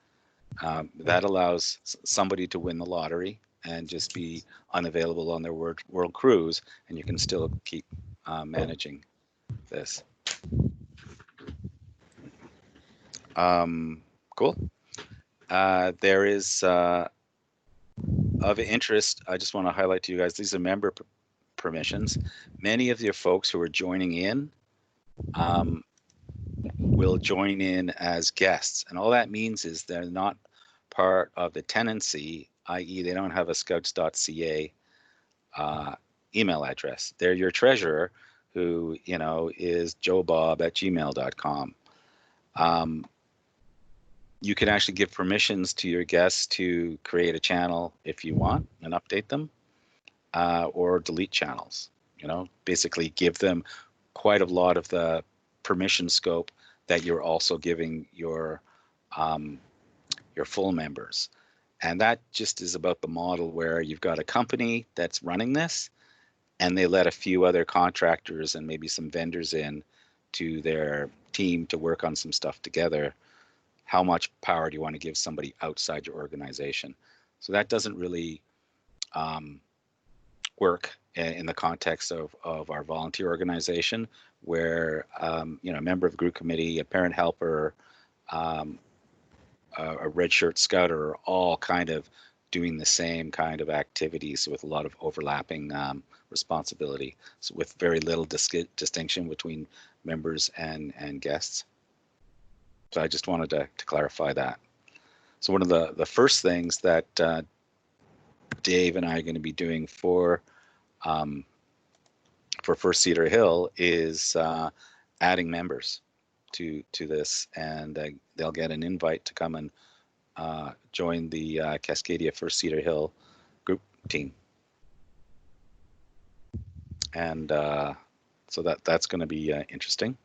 That allows somebody to win the lottery and just be unavailable on their world cruise, and you can still keep managing this. Cool. There is of interest, I just want to highlight to you guys, these are member permissions. Many of your folks who are joining in will join in as guests. And all that means is they're not part of the tenancy, i.e. they don't have a scouts.ca email address. They're your treasurer who, is joebob@gmail.com. You can actually give permissions to your guests to create a channel if you want and update them, or delete channels. Basically give them quite a lot of the permission scope that you're also giving your full members. And that just is about the model where you've got a company that's running this, and they let a few other contractors and maybe some vendors in to their team to work on some stuff together. How much power do you want to give somebody outside your organization? So that doesn't really work in the context of our volunteer organization, where a member of the group committee, a parent helper, a red shirt scouter are all kind of doing the same kind of activities with a lot of overlapping responsibility, so with very little distinction between members and guests. So I just wanted to clarify that. So one of the first things that Dave and I are going to be doing for First Cedar Hill is adding members to this, and they'll get an invite to come and join the Cascadia First Cedar Hill group team. And so that's going to be interesting.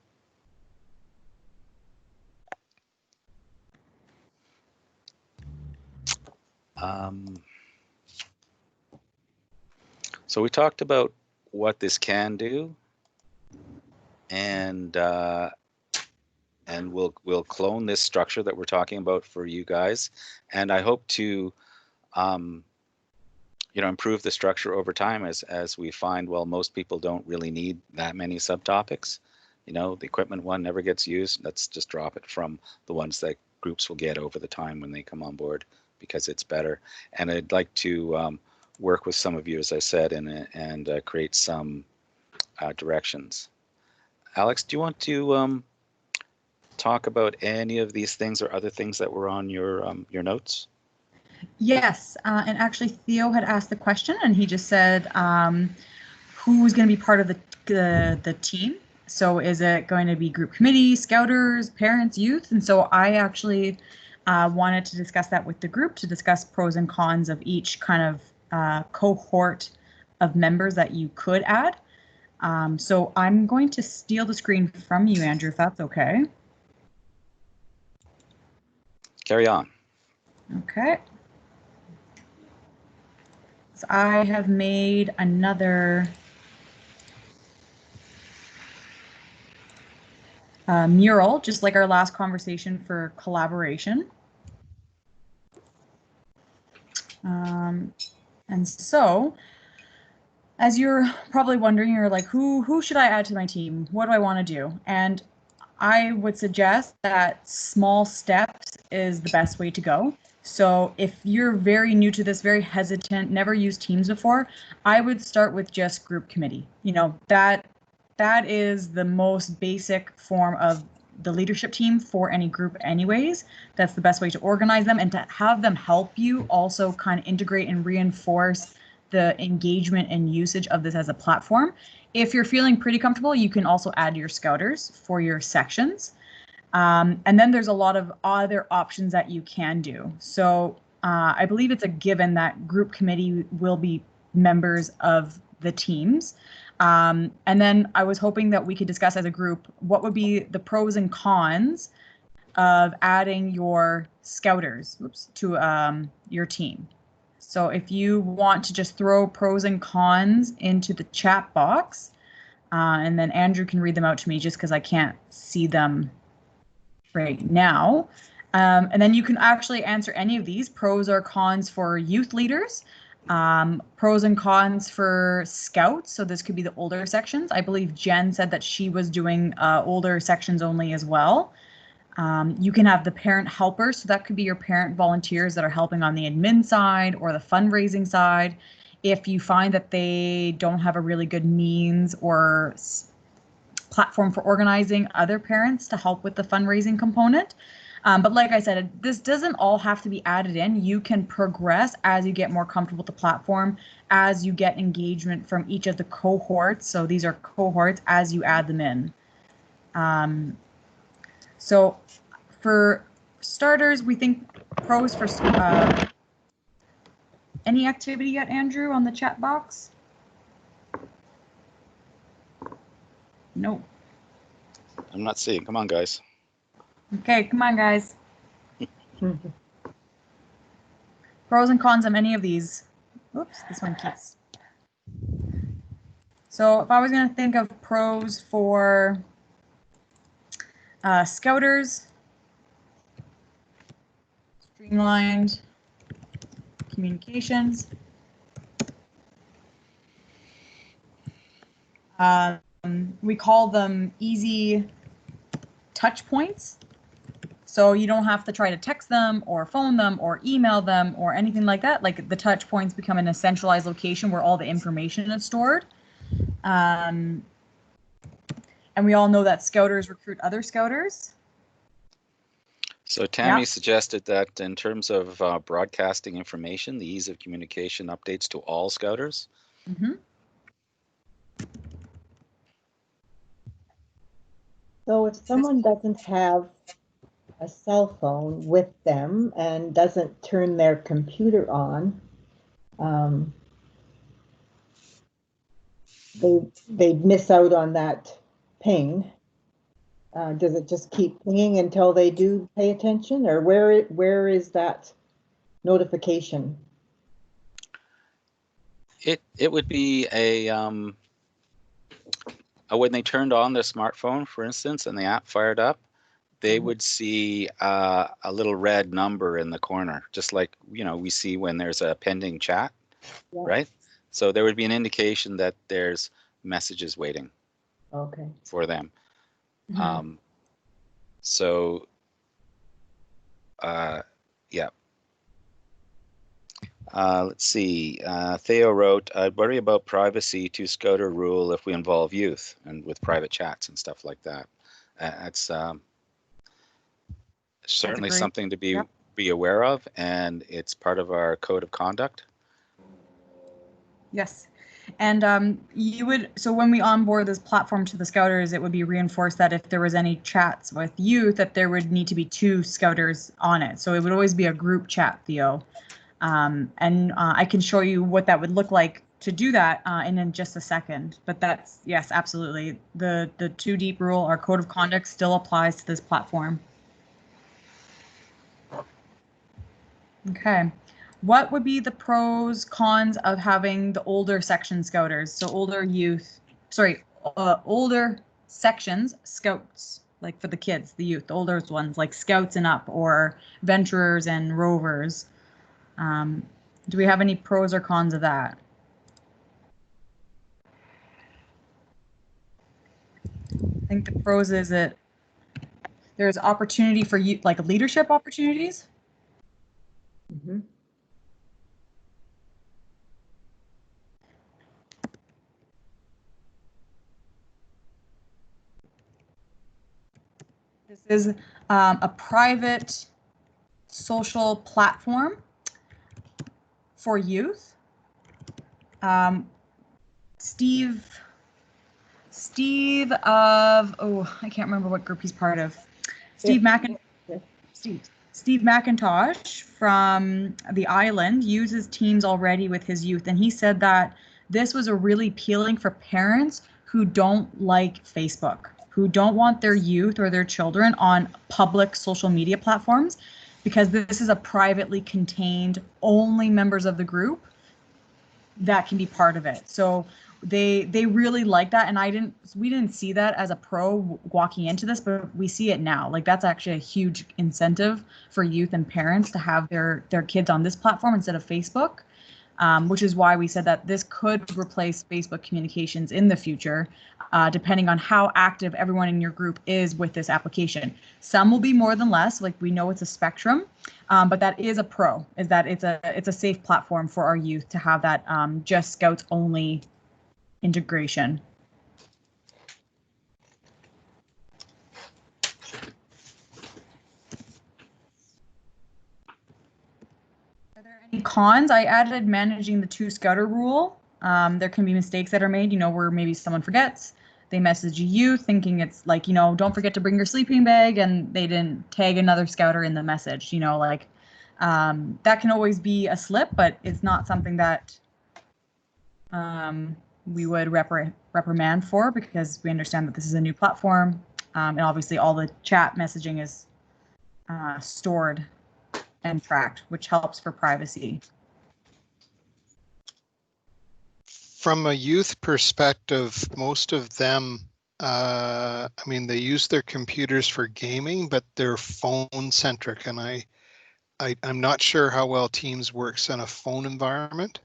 So we talked about what this can do, and we'll clone this structure that we're talking about for you guys, and I hope to improve the structure over time as we find, well, most people don't really need that many subtopics. The equipment one never gets used. Let's just drop it from the ones that groups will get over the time when they come on board, because it's better. And I'd like to work with some of you, as I said, and create some directions. Alex, do you want to talk about any of these things or other things that were on your notes? Yes, and actually Theo had asked the question, and he just said who's going to be part of the team. So is it going to be group committee, scouters, parents, youth? And so I actually wanted to discuss that with the group, to discuss pros and cons of each kind of cohort of members that you could add. So I'm going to steal the screen from you, Andrew, if that's okay. Carry on. Okay. So I have made another mural, just like our last conversation, for collaboration. And so, as you're probably wondering, you're like, who should I add to my team? What do I want to do? And I would suggest that small steps is the best way to go. So if you're very new to this, very hesitant, never used Teams before, I would start with just group committee. That is the most basic form of the leadership team for any group anyways. That's the best way to organize them, and to have them help you also kind of integrate and reinforce the engagement and usage of this as a platform. If you're feeling pretty comfortable, you can also add your scouters for your sections. And then there's a lot of other options that you can do. So I believe it's a given that group committee will be members of the teams. And then I was hoping that we could discuss as a group what would be the pros and cons of adding your scouters to your team. So if you want to just throw pros and cons into the chat box, and then Andrew can read them out to me just because I can't see them right now. And then you can actually answer any of these, pros or cons for youth leaders, pros and cons for scouts. So this could be the older sections. I believe Jen said that she was doing older sections only as well. You can have the parent helpers. So that could be your parent volunteers that are helping on the admin side or the fundraising side. If you find that they don't have a really good means or platform for organizing other parents to help with the fundraising component. But like I said, this doesn't all have to be added in. You can progress as you get more comfortable with the platform, as you get engagement from each of the cohorts. So these are cohorts as you add them in. So for starters, we think pros for any activity yet, Andrew, on the chat box? Nope. I'm not seeing. Come on, guys. Okay, come on, guys. Pros and cons of any of these. Oops, this one keeps. So if I was going to think of pros for scouters, streamlined communications. We call them easy touch points. So you don't have to try to text them or phone them or email them or anything like that. Like the touch points become in a centralized location where all the information is stored. And we all know that scouters recruit other scouters. So Tammy suggested that in terms of broadcasting information, the ease of communication updates to all scouters. Mm-hmm. So if someone doesn't have a cell phone with them and doesn't turn their computer on, they miss out on that ping. Does it just keep pinging until they do pay attention, or where is that notification? It would be a when they turned on their smartphone, for instance, and the app fired up, they would see a little red number in the corner, just like we see when there's a pending chat, right? So there would be an indication that there's messages waiting for them. Mm-hmm. Yeah. Let's see. Theo wrote, I'd worry about privacy to Scouter rule if we involve youth and with private chats and stuff like that. That's certainly something to be aware of, and it's part of our code of conduct. Yes. And so when we onboard this platform to the Scouters, it would be reinforced that if there was any chats with youth, that there would need to be 2 Scouters on it. So it would always be a group chat, Theo. And I can show you what that would look like to do that in just a second. But that's, yes, absolutely. The 2 deep rule, our code of conduct, still applies to this platform. Okay. What would be the pros, cons of having the older section scouters? So older sections, scouts, like for the kids, the youth, the older ones, like scouts and up, or venturers and rovers. Do we have any pros or cons of that? I think the pros is that there's opportunity for you, like leadership opportunities. Mhm. This is a private social platform for youth. Steve of, oh, I can't remember what group he's part of. Steve McIntosh from the island uses Teams already with his youth, and he said that this was a really appealing for parents who don't like Facebook, who don't want their youth or their children on public social media platforms, because this is a privately contained, only members of the group that can be part of it. So they really like that, and we didn't see that as a pro walking into this, but we see it now. Like, that's actually a huge incentive for youth and parents to have their kids on this platform instead of Facebook, which is why we said that this could replace Facebook communications in the future, depending on how active everyone in your group is with this application. Some will be more than less, like we know it's a spectrum, but that is a pro, is that it's a safe platform for our youth to have that just Scouts only integration. Are there any cons? I added managing the 2 Scouter rule. There can be mistakes that are made, where maybe someone forgets. They message you thinking it's like, don't forget to bring your sleeping bag, and they didn't tag another Scouter in the message, that can always be a slip, but it's not something that we would reprimand for, because we understand that this is a new platform, and obviously all the chat messaging is stored and tracked, which helps for privacy. From a youth perspective, most of them, they use their computers for gaming, but they're phone centric, and I'm not sure how well Teams works in a phone environment.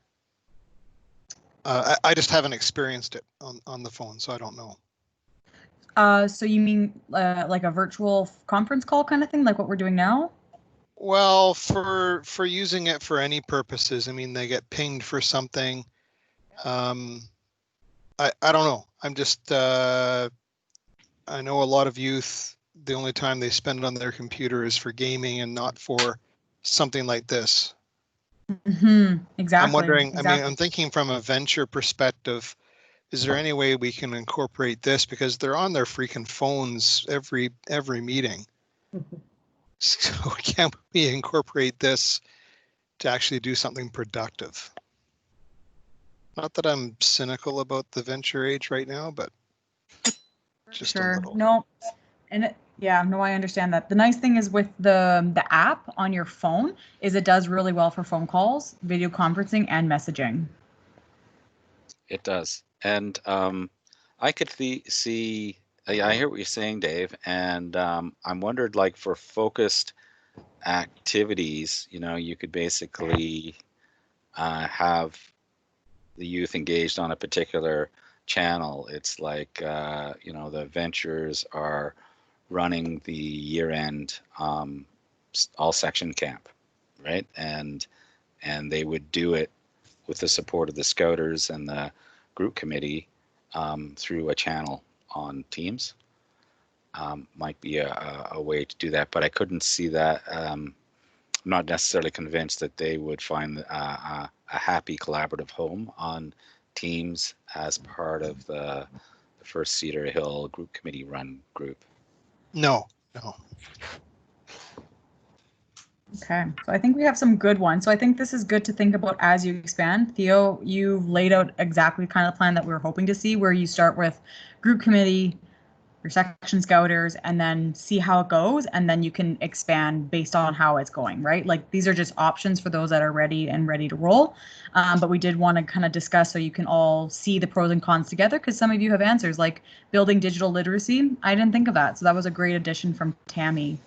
I just haven't experienced it on the phone, so I don't know. So you mean like a virtual conference call kind of thing, like what we're doing now? Well, for using it for any purposes, they get pinged for something. I don't know. I'm just, I know a lot of youth, the only time they spend it on their computer is for gaming and not for something like this. Mm-hmm. Exactly. I'm wondering, exactly. I'm thinking from a venture perspective, is there any way we can incorporate this? Because they're on their freaking phones every meeting. So can we incorporate this to actually do something productive? Not that I'm cynical about the venture age right now, but just a little. No, and I understand that. The nice thing is with the app on your phone is it does really well for phone calls, video conferencing, and messaging. It does, and I could see. I hear what you're saying, Dave, and I'm wondered, like, for focused activities, you could basically have the youth engaged on a particular channel. It's like the ventures are running the year-end all section camp, right? And they would do it with the support of the Scouters and the group committee through a channel on Teams. Might be a way to do that, but I couldn't see that. I'm not necessarily convinced that they would find a happy collaborative home on Teams as part of the first Cedar Hill group committee run group. No. Okay, so I think we have some good ones. So I think this is good to think about as you expand. Theo, you've laid out exactly kind of the plan that we were hoping to see, where you start with group committee, your section Scouters, and then see how it goes, and then you can expand based on how it's going, right? Like, these are just options for those that are ready to roll. But we did want to kind of discuss so you can all see the pros and cons together, because some of you have answers like building digital literacy. I didn't think of that, so that was a great addition from Tammy.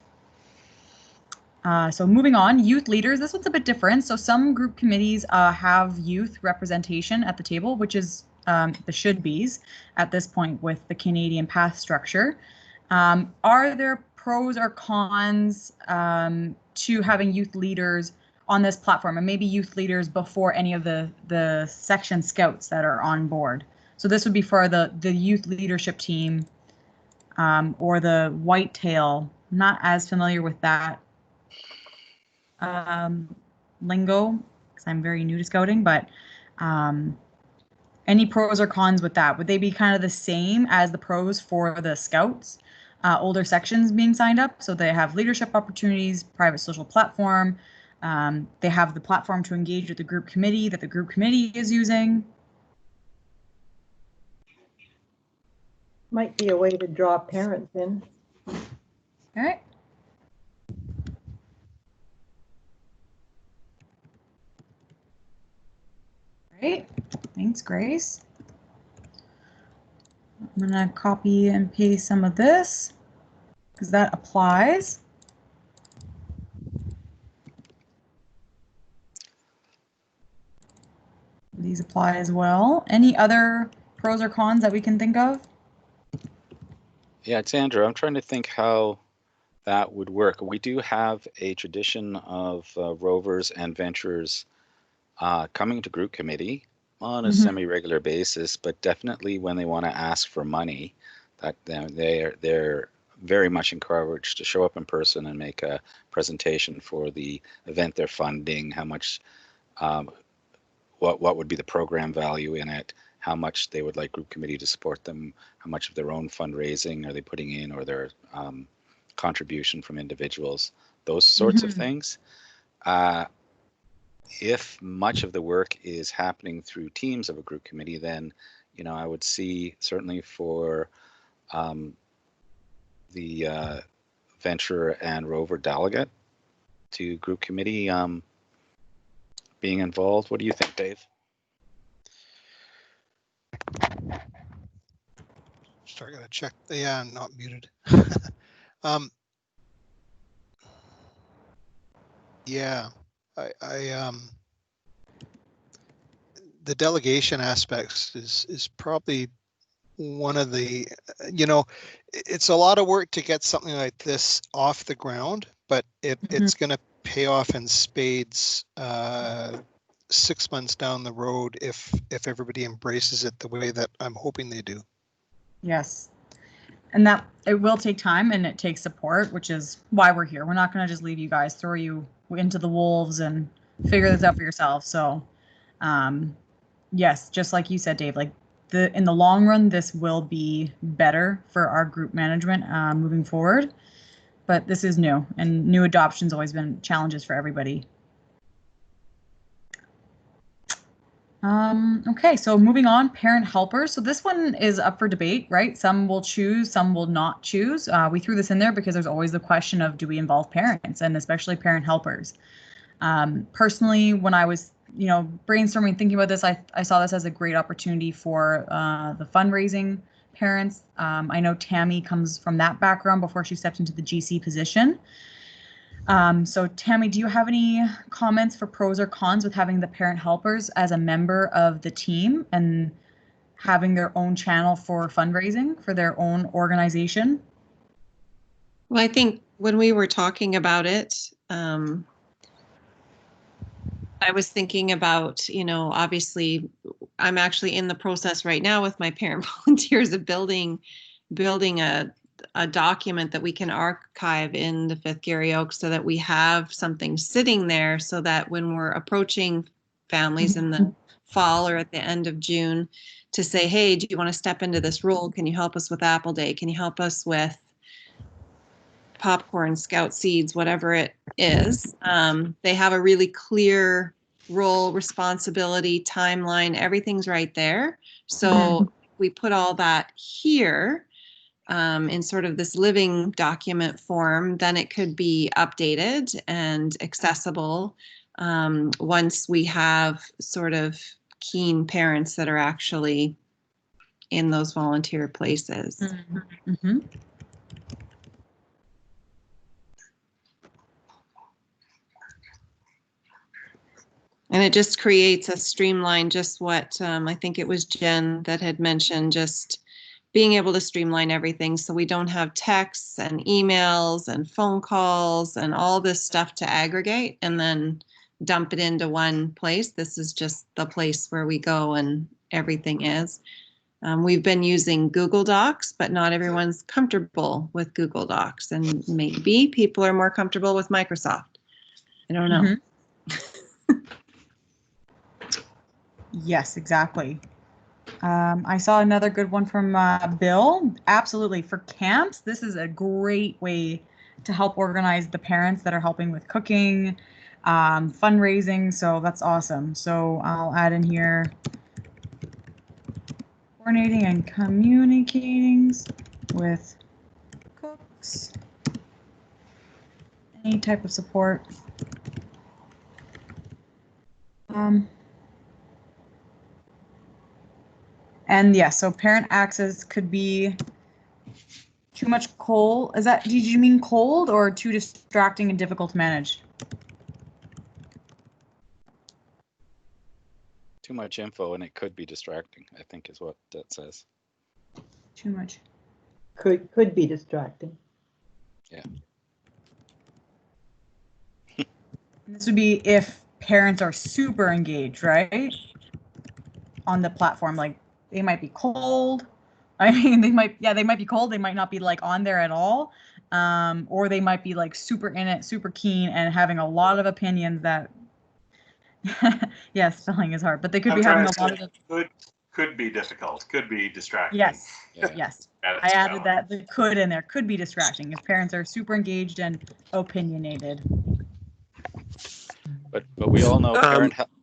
So moving on, youth leaders. This one's a bit different. So some group committees have youth representation at the table, which is the should-be's at this point with the Canadian path structure. Are there pros or cons to having youth leaders on this platform, and maybe youth leaders before any of the section scouts that are on board. So this would be for the youth leadership team, or the whitetail. I'm not as familiar with that lingo because I'm very new to scouting, but any pros or cons with that? Would they be kind of the same as the pros for the scouts? Older sections being signed up, so they have leadership opportunities, private social platform. They have the platform to engage with the group committee that the group committee is using. Might be a way to draw parents in. Okay. Great. Thanks, Grace. I'm going to copy and paste some of this because that applies. These apply as well. Any other pros or cons that we can think of? Yeah, it's Andrew. I'm trying to think how that would work. We do have a tradition of rovers and venturers coming to group committee on a semi-regular basis, but definitely when they want to ask for money, that they're very much encouraged to show up in person and make a presentation for the event they're funding, how much, what would be the program value in it, how much they would like group committee to support them, how much of their own fundraising are they putting in, or their contribution from individuals, those sorts of things. If much of the work is happening through teams of a group committee, then, you know, I would see certainly for the venture and rover delegate to group committee being involved. What do you think, Dave? Sorry, I gotta check. Yeah, I'm not muted. Yeah, the delegation aspects is probably one of the, you know, it's a lot of work to get something like this off the ground, but it's going to pay off in spades 6 months down the road if everybody embraces it the way that I'm hoping they do. Yes. And that it will take time and it takes support, which is why we're here. We're not going to just leave you guys, throw you into the wolves and figure this out for yourself. So, yes, just like you said, Dave, like in the long run, this will be better for our group management moving forward. But this is new, and new adoption's always been challenges for everybody. Okay, so moving on, parent helpers. So this one is up for debate, right? Some will choose, some will not choose. We threw this in there because there's always the question of, do we involve parents, and especially parent helpers? Personally, when I was, you know, brainstorming, thinking about this, I saw this as a great opportunity for the fundraising parents. I know Tammy comes from that background before she stepped into the GC position. So Tammy, do you have any comments for pros or cons with having the parent helpers as a member of the team and having their own channel for fundraising for their own organization? Well, I think when we were talking about it, I was thinking about, you know, obviously I'm actually in the process right now with my parent volunteers of building a document that we can archive in the 5th Gary Oak so that we have something sitting there so that when we're approaching families in the fall or at the end of June to say, hey, do you want to step into this role? Can you help us with Apple Day? Can you help us with popcorn, scout seeds, whatever it is? They have a really clear role, responsibility, timeline, everything's right there. So we put all that here in sort of this living document form, then it could be updated and accessible once we have sort of keen parents that are actually in those volunteer places. Mm-hmm. And it just creates a streamline, just what I think it was Jen that had mentioned, just being able to streamline everything so we don't have texts and emails and phone calls and all this stuff to aggregate and then dump it into one place. This is just the place where we go and everything is. We've been using Google Docs, but not everyone's comfortable with Google Docs, and maybe people are more comfortable with Microsoft. I don't know. Yes, exactly. I saw another good one from Bill. Absolutely. For camps, this is a great way to help organize the parents that are helping with cooking, fundraising. So that's awesome. So I'll add in here coordinating and communicating with cooks. Any type of support. And yeah, so parent access could be too much cold. Did you mean cold or too distracting and difficult to manage? Too much info and it could be distracting, I think is what that says. Too much. Could be distracting. Yeah. This would be if parents are super engaged, right? On the platform, like they might be cold. I mean, they might be cold. They might not be like on there at all. Or they might be like super in it, super keen and having a lot of opinions that, yeah, spelling is hard, but they could be having a lot of. Could be difficult, could be distracting. Yes, Yeah. yes. I added that the could in there, could be distracting if parents are super engaged and opinionated. But we all know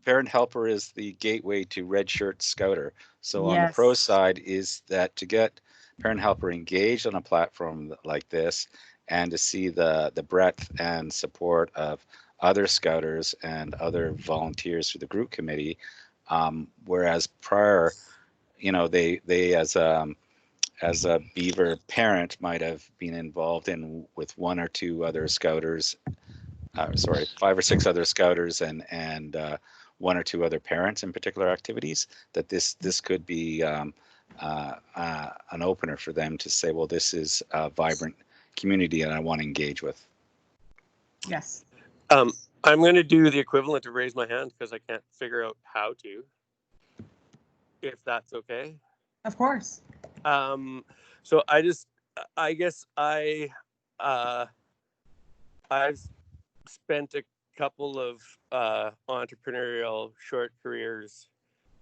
parent helper is the gateway to red shirt scouter. So on the pro side is that to get parent helper engaged on a platform like this and to see the breadth and support of other scouters and other volunteers through the group committee, whereas prior, you know, they as a Beaver parent might have been involved in with one or two other scouters, 5 or 6 other scouters and one or two other parents in particular activities, that this could be an opener for them to say, well, this is a vibrant community and I want to engage with. Yes. I'm going to do the equivalent of raise my hand because I can't figure out how to, if that's okay. Of course. So I guess I've spent a couple of entrepreneurial short careers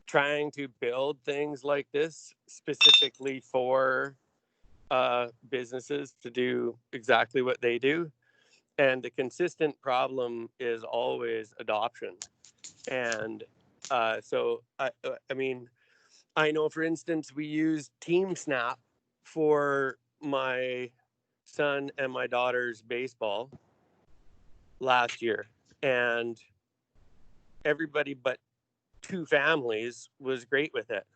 trying to build things like this specifically for businesses to do exactly what they do. And the consistent problem is always adoption. And so, I mean, I know, for instance, we used TeamSnap for my son and my daughter's baseball last year. And everybody but 2 families was great with it.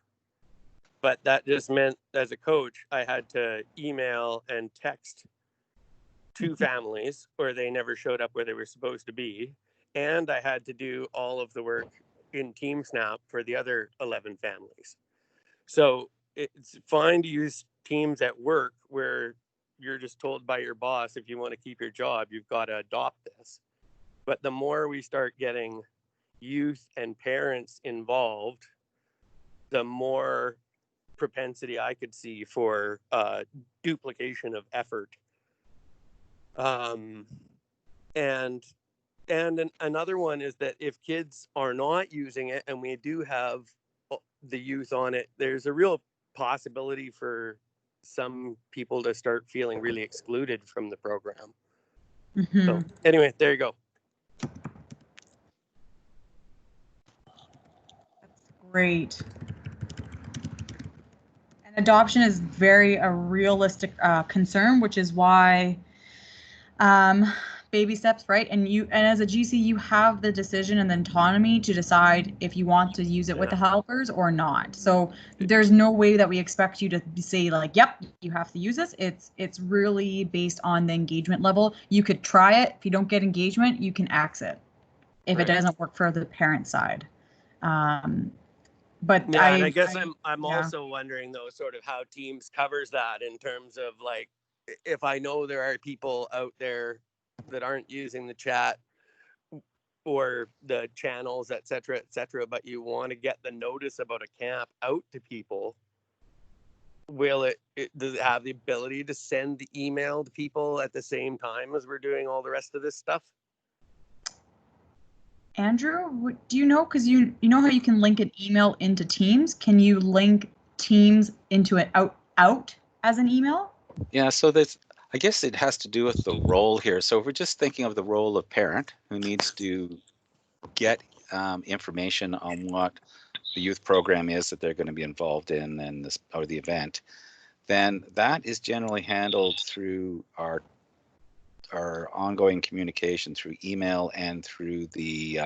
But that just meant, as a coach, I had to email and text 2 families, or they never showed up where they were supposed to be. And I had to do all of the work in TeamSnap for the other 11 families. So it's fine to use Teams at work where you're just told by your boss, if you want to keep your job, you've got to adopt this. But the more we start getting youth and parents involved, the more propensity I could see for duplication of effort. And another one is that if kids are not using it and we do have the youth on it, there's a real possibility for some people to start feeling really excluded from the program. Mm-hmm. So anyway, there you go. That's great. And adoption is very a realistic concern, which is why baby steps, right? And as a GC, you have the decision and the autonomy to decide if you want to use it with the helpers or not. So there's no way that we expect you to say like, yep, you have to use this. It's really based on the engagement level. You could try it. If you don't get engagement, you can axe it if it doesn't work for the parent side. But yeah, I guess I'm also wondering though, sort of how Teams covers that in terms of like, if I know there are people out there that aren't using the chat, or the channels, et cetera, but you want to get the notice about a camp out to people, does it have the ability to send the email to people at the same time as we're doing all the rest of this stuff? Andrew, do you know, because you know how you can link an email into Teams? Can you link Teams into it out as an email? Yeah, so I guess it has to do with the role here. So if we're just thinking of the role of parent who needs to get information on what the youth program is that they're going to be involved in and this or the event, then that is generally handled through our ongoing communication through email and through the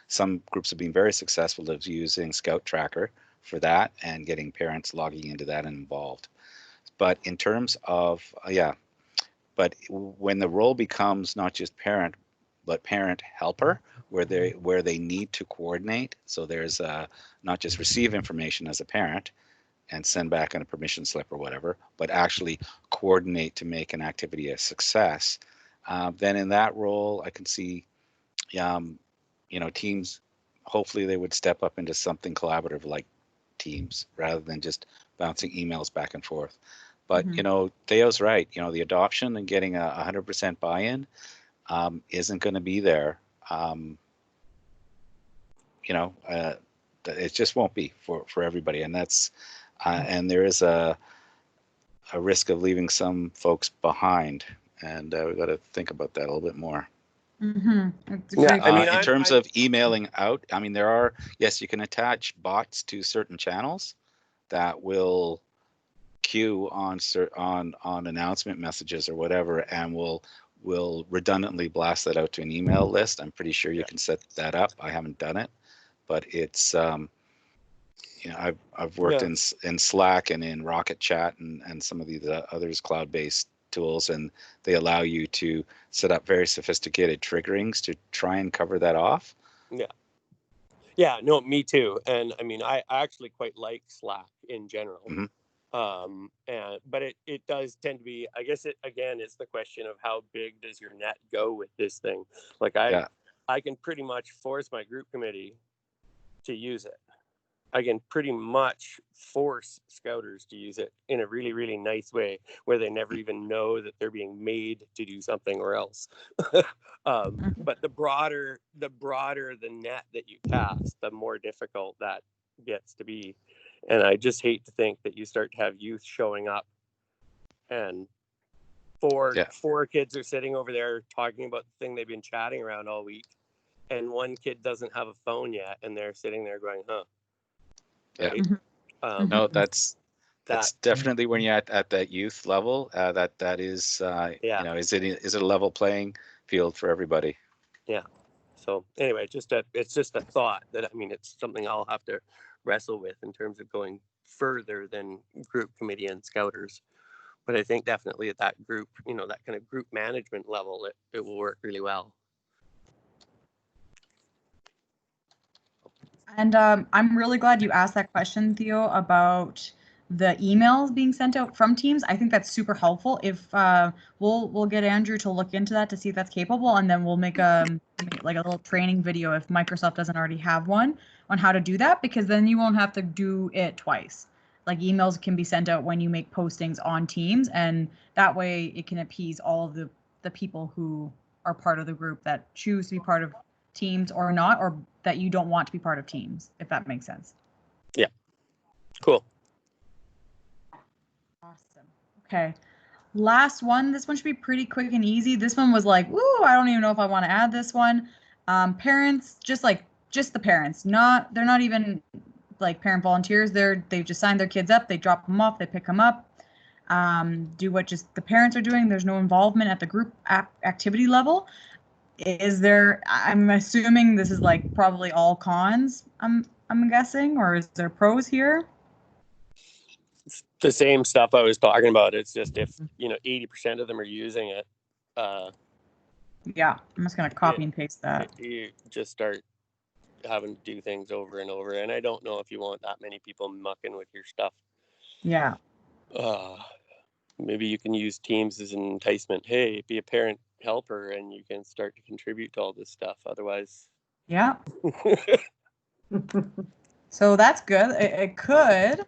some groups have been very successful of using Scout Tracker for that and getting parents logging into that and involved. But in terms of but when the role becomes not just parent but parent helper, where they need to coordinate, so there's not just receive information as a parent and send back on a permission slip or whatever, but actually coordinate to make an activity a success, then in that role, I can see, Teams, hopefully they would step up into something collaborative like Teams rather than just bouncing emails back and forth. But, Theo's right, the adoption and getting 100% buy-in isn't going to be there. It just won't be for everybody. And that's, and there is a risk of leaving some folks behind, and we've got to think about that a little bit more. In terms of emailing out, there are, yes, you can attach bots to certain channels that will queue on announcement messages or whatever, and will redundantly blast that out to an email list. I'm pretty sure you can set that up. I haven't done it, but it's I've worked in Slack and in Rocket Chat and some of these others cloud-based tools, and they allow you to set up very sophisticated triggerings to try and cover that off. Yeah, no, me too. And I actually quite like Slack in general. But it does tend to be, I guess it's the question of how big does your net go with this thing. Like I can pretty much force my group committee to use it. I can pretty much force scouters to use it in a really, really nice way where they never even know that they're being made to do something or else. But the broader the net that you cast, the more difficult that gets to be. And I just hate to think that you start to have youth showing up and four kids are sitting over there talking about the thing they've been chatting around all week. And one kid doesn't have a phone yet. And they're sitting there going, huh. Right? No, that's definitely when you're at that youth level. That is, is it a level playing field for everybody? Yeah. So anyway, it's just a thought that it's something I'll have to wrestle with in terms of going further than group committee and scouters. But I think definitely at that group, that kind of group management level, it will work really well. And I'm really glad you asked that question, Theo, about the emails being sent out from Teams. I think that's super helpful. If we'll get Andrew to look into that to see if that's capable, and then we'll make a little training video if Microsoft doesn't already have one on how to do that, because then you won't have to do it twice. Like emails can be sent out when you make postings on Teams, and that way it can appease all of the people who are part of the group that choose to be part of Teams or not, or that you don't want to be part of Teams, if that makes sense. Yeah. Cool. Awesome. Okay. Last one. This one should be pretty quick and easy. This one was like, woo, I don't even know if I want to add this one. Parents, just the parents, they're not even like parent volunteers. They've just signed their kids up. They drop them off. They pick them up. Do what just the parents are doing. There's no involvement at the group activity level. Is there, I'm assuming this is like probably all cons, I'm guessing, or is there pros here? The same stuff I was talking about. It's just if 80% of them are using it. Yeah, I'm just gonna copy and paste that. You just start having to do things over and over, and I don't know if you want that many people mucking with your stuff. Yeah. Maybe you can use Teams as an enticement. Hey, be a parent helper, and you can start to contribute to all this stuff. Otherwise, Yeah. So that's good. It could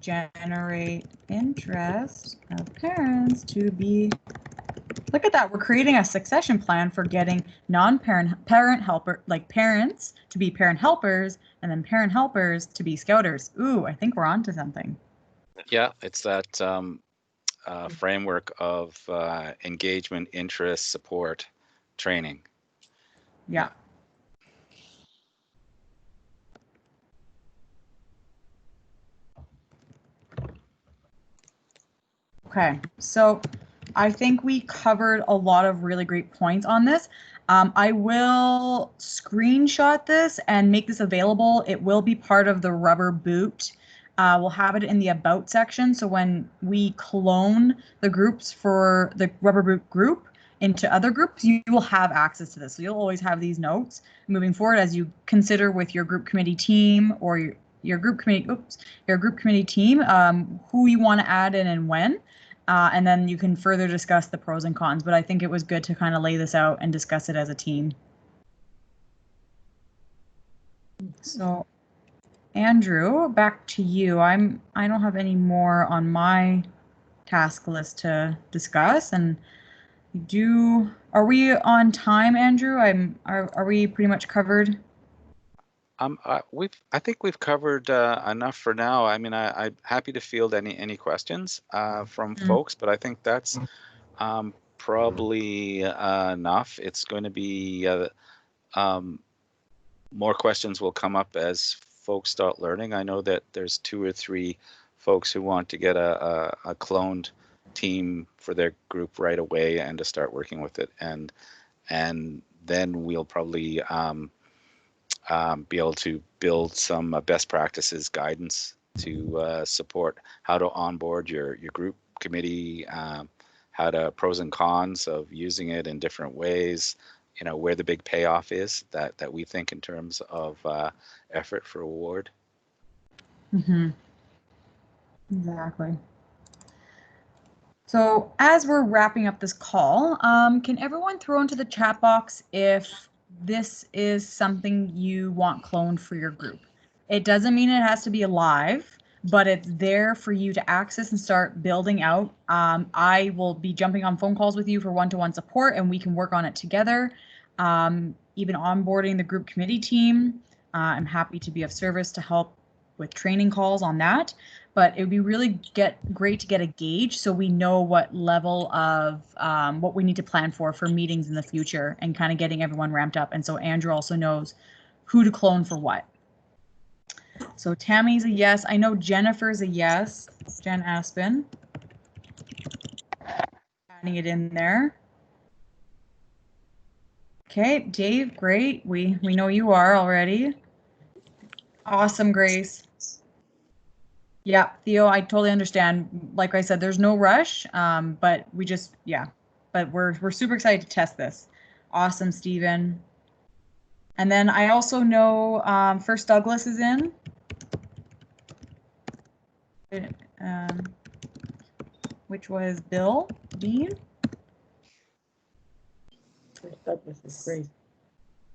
generate interest of parents to be. Look at that. We're creating a succession plan for getting parent helper, like parents to be parent helpers, and then parent helpers to be scouters. Ooh, I think we're on to something. Yeah, it's that framework of engagement, interest, support, training. Yeah. Okay, so I think we covered a lot of really great points on this. I will screenshot this and make this available. It will be part of the rubber boot. We'll have it in the about section. So when we clone the groups for the rubber boot group into other groups, you will have access to this. So you'll always have these notes moving forward as you consider with your group committee team or your group committee team, who you want to add in and when. And then you can further discuss the pros and cons, but I think it was good to kind of lay this out and discuss it as a team. So, Andrew, back to you. I don't have any more on my task list to discuss, and are we on time, Andrew? Are we pretty much covered? I think we've covered enough for now. I mean, I'm happy to field any questions from folks, but I think that's probably enough. It's going to be more questions will come up as folks start learning. I know that there's 2 or 3 folks who want to get a cloned team for their group right away and to start working with it, and then we'll probably be able to build some best practices guidance to support how to onboard your group committee, how to pros and cons of using it in different ways, where the big payoff is that we think in terms of effort for reward. Mm-hmm. Exactly. So as we're wrapping up this call, can everyone throw into the chat box if this is something you want cloned for your group? It doesn't mean it has to be live, but it's there for you to access and start building out. I will be jumping on phone calls with you for one-to-one support, and we can work on it together. Even onboarding the group committee team. I'm happy to be of service to help with training calls on that. But it would be really great to get a gauge so we know what level of what we need to plan for meetings in the future and kind of getting everyone ramped up. And so Andrew also knows who to clone for what. So Tammy's a yes. I know Jennifer's a yes. Jen Aspin. Adding it in there. Okay, Dave, great. We know you are already. Awesome, Grace. Yeah, Theo, I totally understand. Like I said, there's no rush, but but we're super excited to test this. Awesome, Stephen. And then I also know First Douglas is in. Which was Bill Dean. First Douglas is great.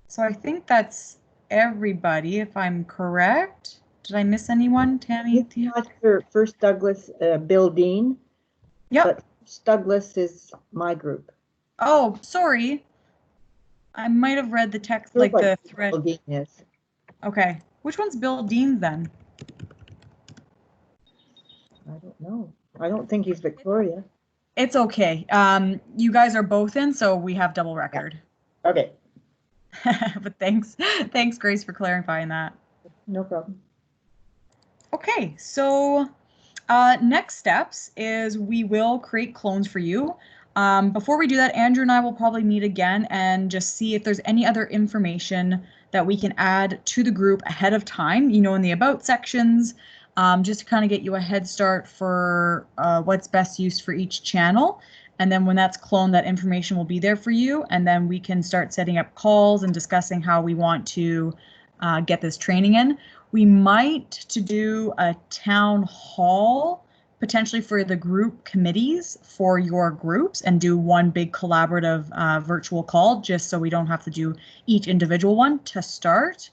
So I think that's everybody, if I'm correct. Did I miss anyone, Tammy? Not for First Douglas, Bill Dean. Yep. But First Douglas is my group. Oh, sorry. I might have read the text, like the thread. Bill Dean is. Okay. Which one's Bill Dean then? I don't know. I don't think he's Victoria. It's okay. You guys are both in, so we have double record. Yeah. Okay. But thanks, Grace, for clarifying that. No problem. Okay, so next steps is we will create clones for you. Before we do that, Andrew and I will probably meet again and just see if there's any other information that we can add to the group ahead of time, in the about sections, just to kind of get you a head start for what's best used for each channel. And then when that's cloned, that information will be there for you. And then we can start setting up calls and discussing how we want to get this training in. We might to do a town hall potentially for the group committees for your groups and do one big collaborative virtual call, just so we don't have to do each individual one to start,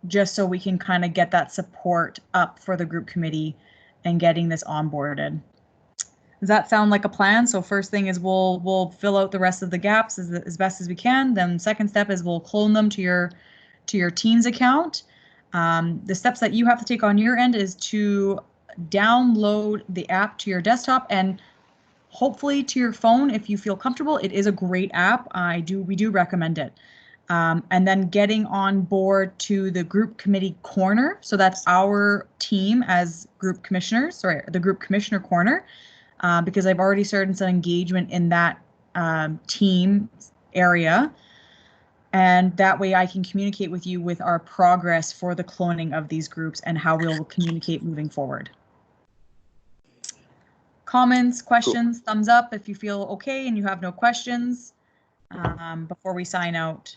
just so we can kind of get that support up for the group committee and getting this onboarded. Does that sound like a plan? So first thing is we'll fill out the rest of the gaps as best as we can. Then second step is we'll clone them to your Teams account. The steps that you have to take on your end is to download the app to your desktop and hopefully to your phone if you feel comfortable. It is a great app. We do recommend it. And then getting on board to the group committee corner. So that's our team as group commissioners, sorry, the group commissioner corner, because I've already started some engagement in that team area. And that way I can communicate with you with our progress for the cloning of these groups and how we'll communicate moving forward. Comments, questions, thumbs up if you feel okay and you have no questions before we sign out.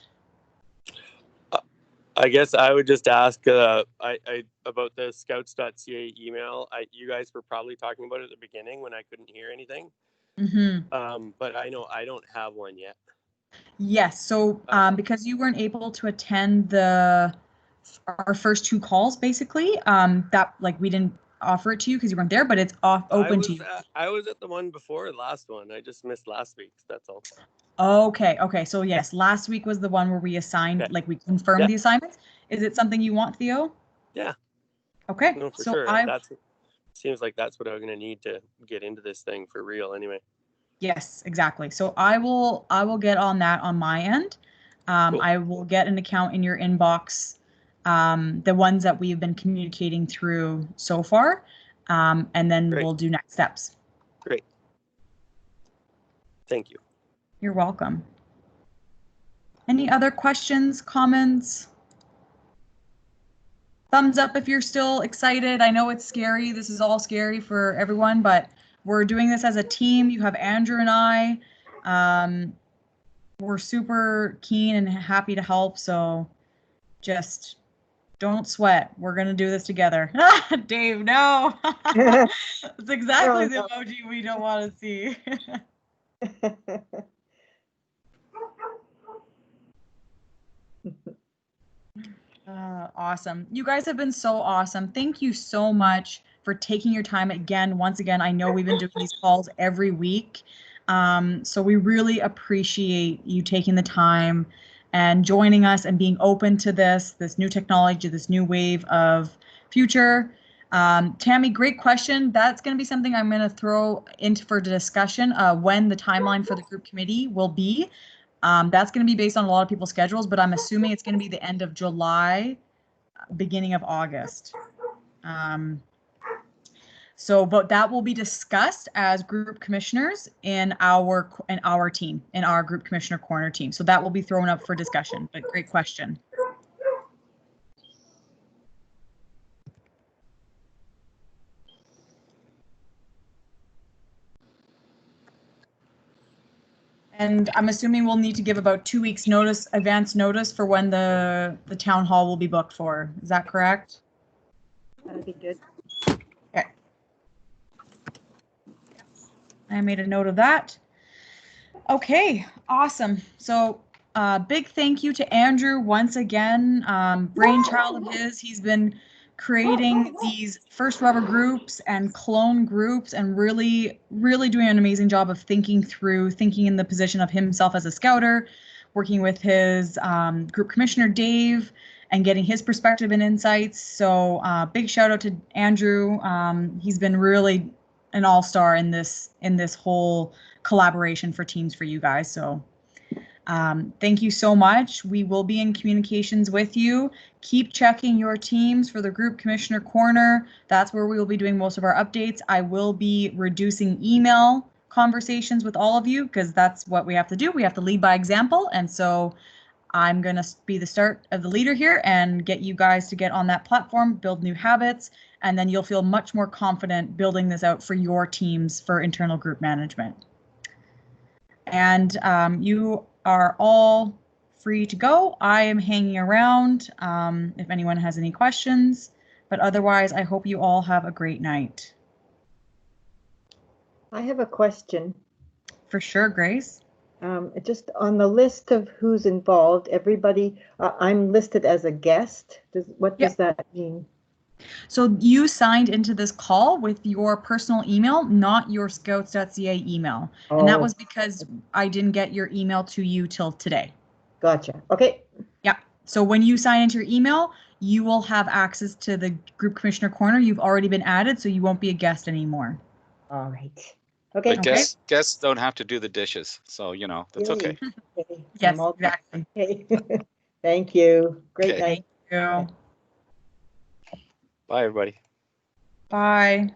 I guess I would just ask about the scouts.ca email. You guys were probably talking about it at the beginning when I couldn't hear anything. But I know I don't have one yet. Yes, so because you weren't able to attend our first two calls, basically, that like we didn't offer it to you because you weren't there, but it's open to you. I was at the one before the last one. I just missed last week's. That's all. Okay. So yes, last week was the one where we assigned, like we confirmed the assignments. Is it something you want, Theo? Yeah. Okay. No, for sure. Seems like that's what I'm going to need to get into this thing for real anyway. Yes, exactly. So I will get on that on my end. Cool. I will get an account in your inbox, the ones that we've been communicating through so far, and then we'll do next steps. Great. Thank you. You're welcome. Any other questions, comments? Thumbs up if you're still excited. I know it's scary. This is all scary for everyone, but we're doing this as a team. You have Andrew and I. We're super keen and happy to help. So just don't sweat. We're going to do this together. Dave, no. That's exactly the emoji we don't want to see. Awesome. You guys have been so awesome. Thank you so much for taking your time again. Once again, I know we've been doing these calls every week. So we really appreciate you taking the time and joining us and being open to this new technology, this new wave of future. Tammy, great question. That's going to be something I'm going to throw into for discussion when the timeline for the group committee will be. That's going to be based on a lot of people's schedules, but I'm assuming it's going to be the end of July, beginning of August. But that will be discussed as group commissioners in our team, in our group commissioner corner team. So that will be thrown up for discussion, but great question. And I'm assuming we'll need to give about 2 weeks notice, advance notice for when the town hall will be booked for. Is that correct? That'd be good. Okay. I made a note of that. Okay, awesome. So big thank you to Andrew once again. Brainchild of his. He's been creating these first rubber groups and clone groups and really doing an amazing job of thinking in the position of himself as a scouter, working with his group commissioner Dave and getting his perspective and insights. So big shout out to Andrew. He's been really an all-star in this whole collaboration for Teams for you guys. So thank you so much. We will be in communications with you. Keep checking your Teams for the group commissioner corner. That's where we will be doing most of our updates. I will be reducing email conversations with all of you because that's what we have to do. We have to lead by example. And so I'm going to be the start of the leader here and get you guys to get on that platform, build new habits, and then you'll feel much more confident building this out for your teams for internal group management. And you are all free to go. I am hanging around if anyone has any questions, But otherwise, I hope you all have a great night. I have a question. For sure, Grace. Just on the list of who's involved, everybody, I'm listed as a guest. What does that mean? So you signed into this call with your personal email, not your scouts.ca email. Oh. And that was because I didn't get your email to you till today. Gotcha. Okay. Yeah. So when you sign into your email, you will have access to the Group Commissioner Corner. You've already been added, so you won't be a guest anymore. All right. Okay. But guests don't have to do the dishes, so you know that's okay. Okay. Yes, exactly. Okay. Thank you. Great night. Thank you. Bye, everybody. Bye.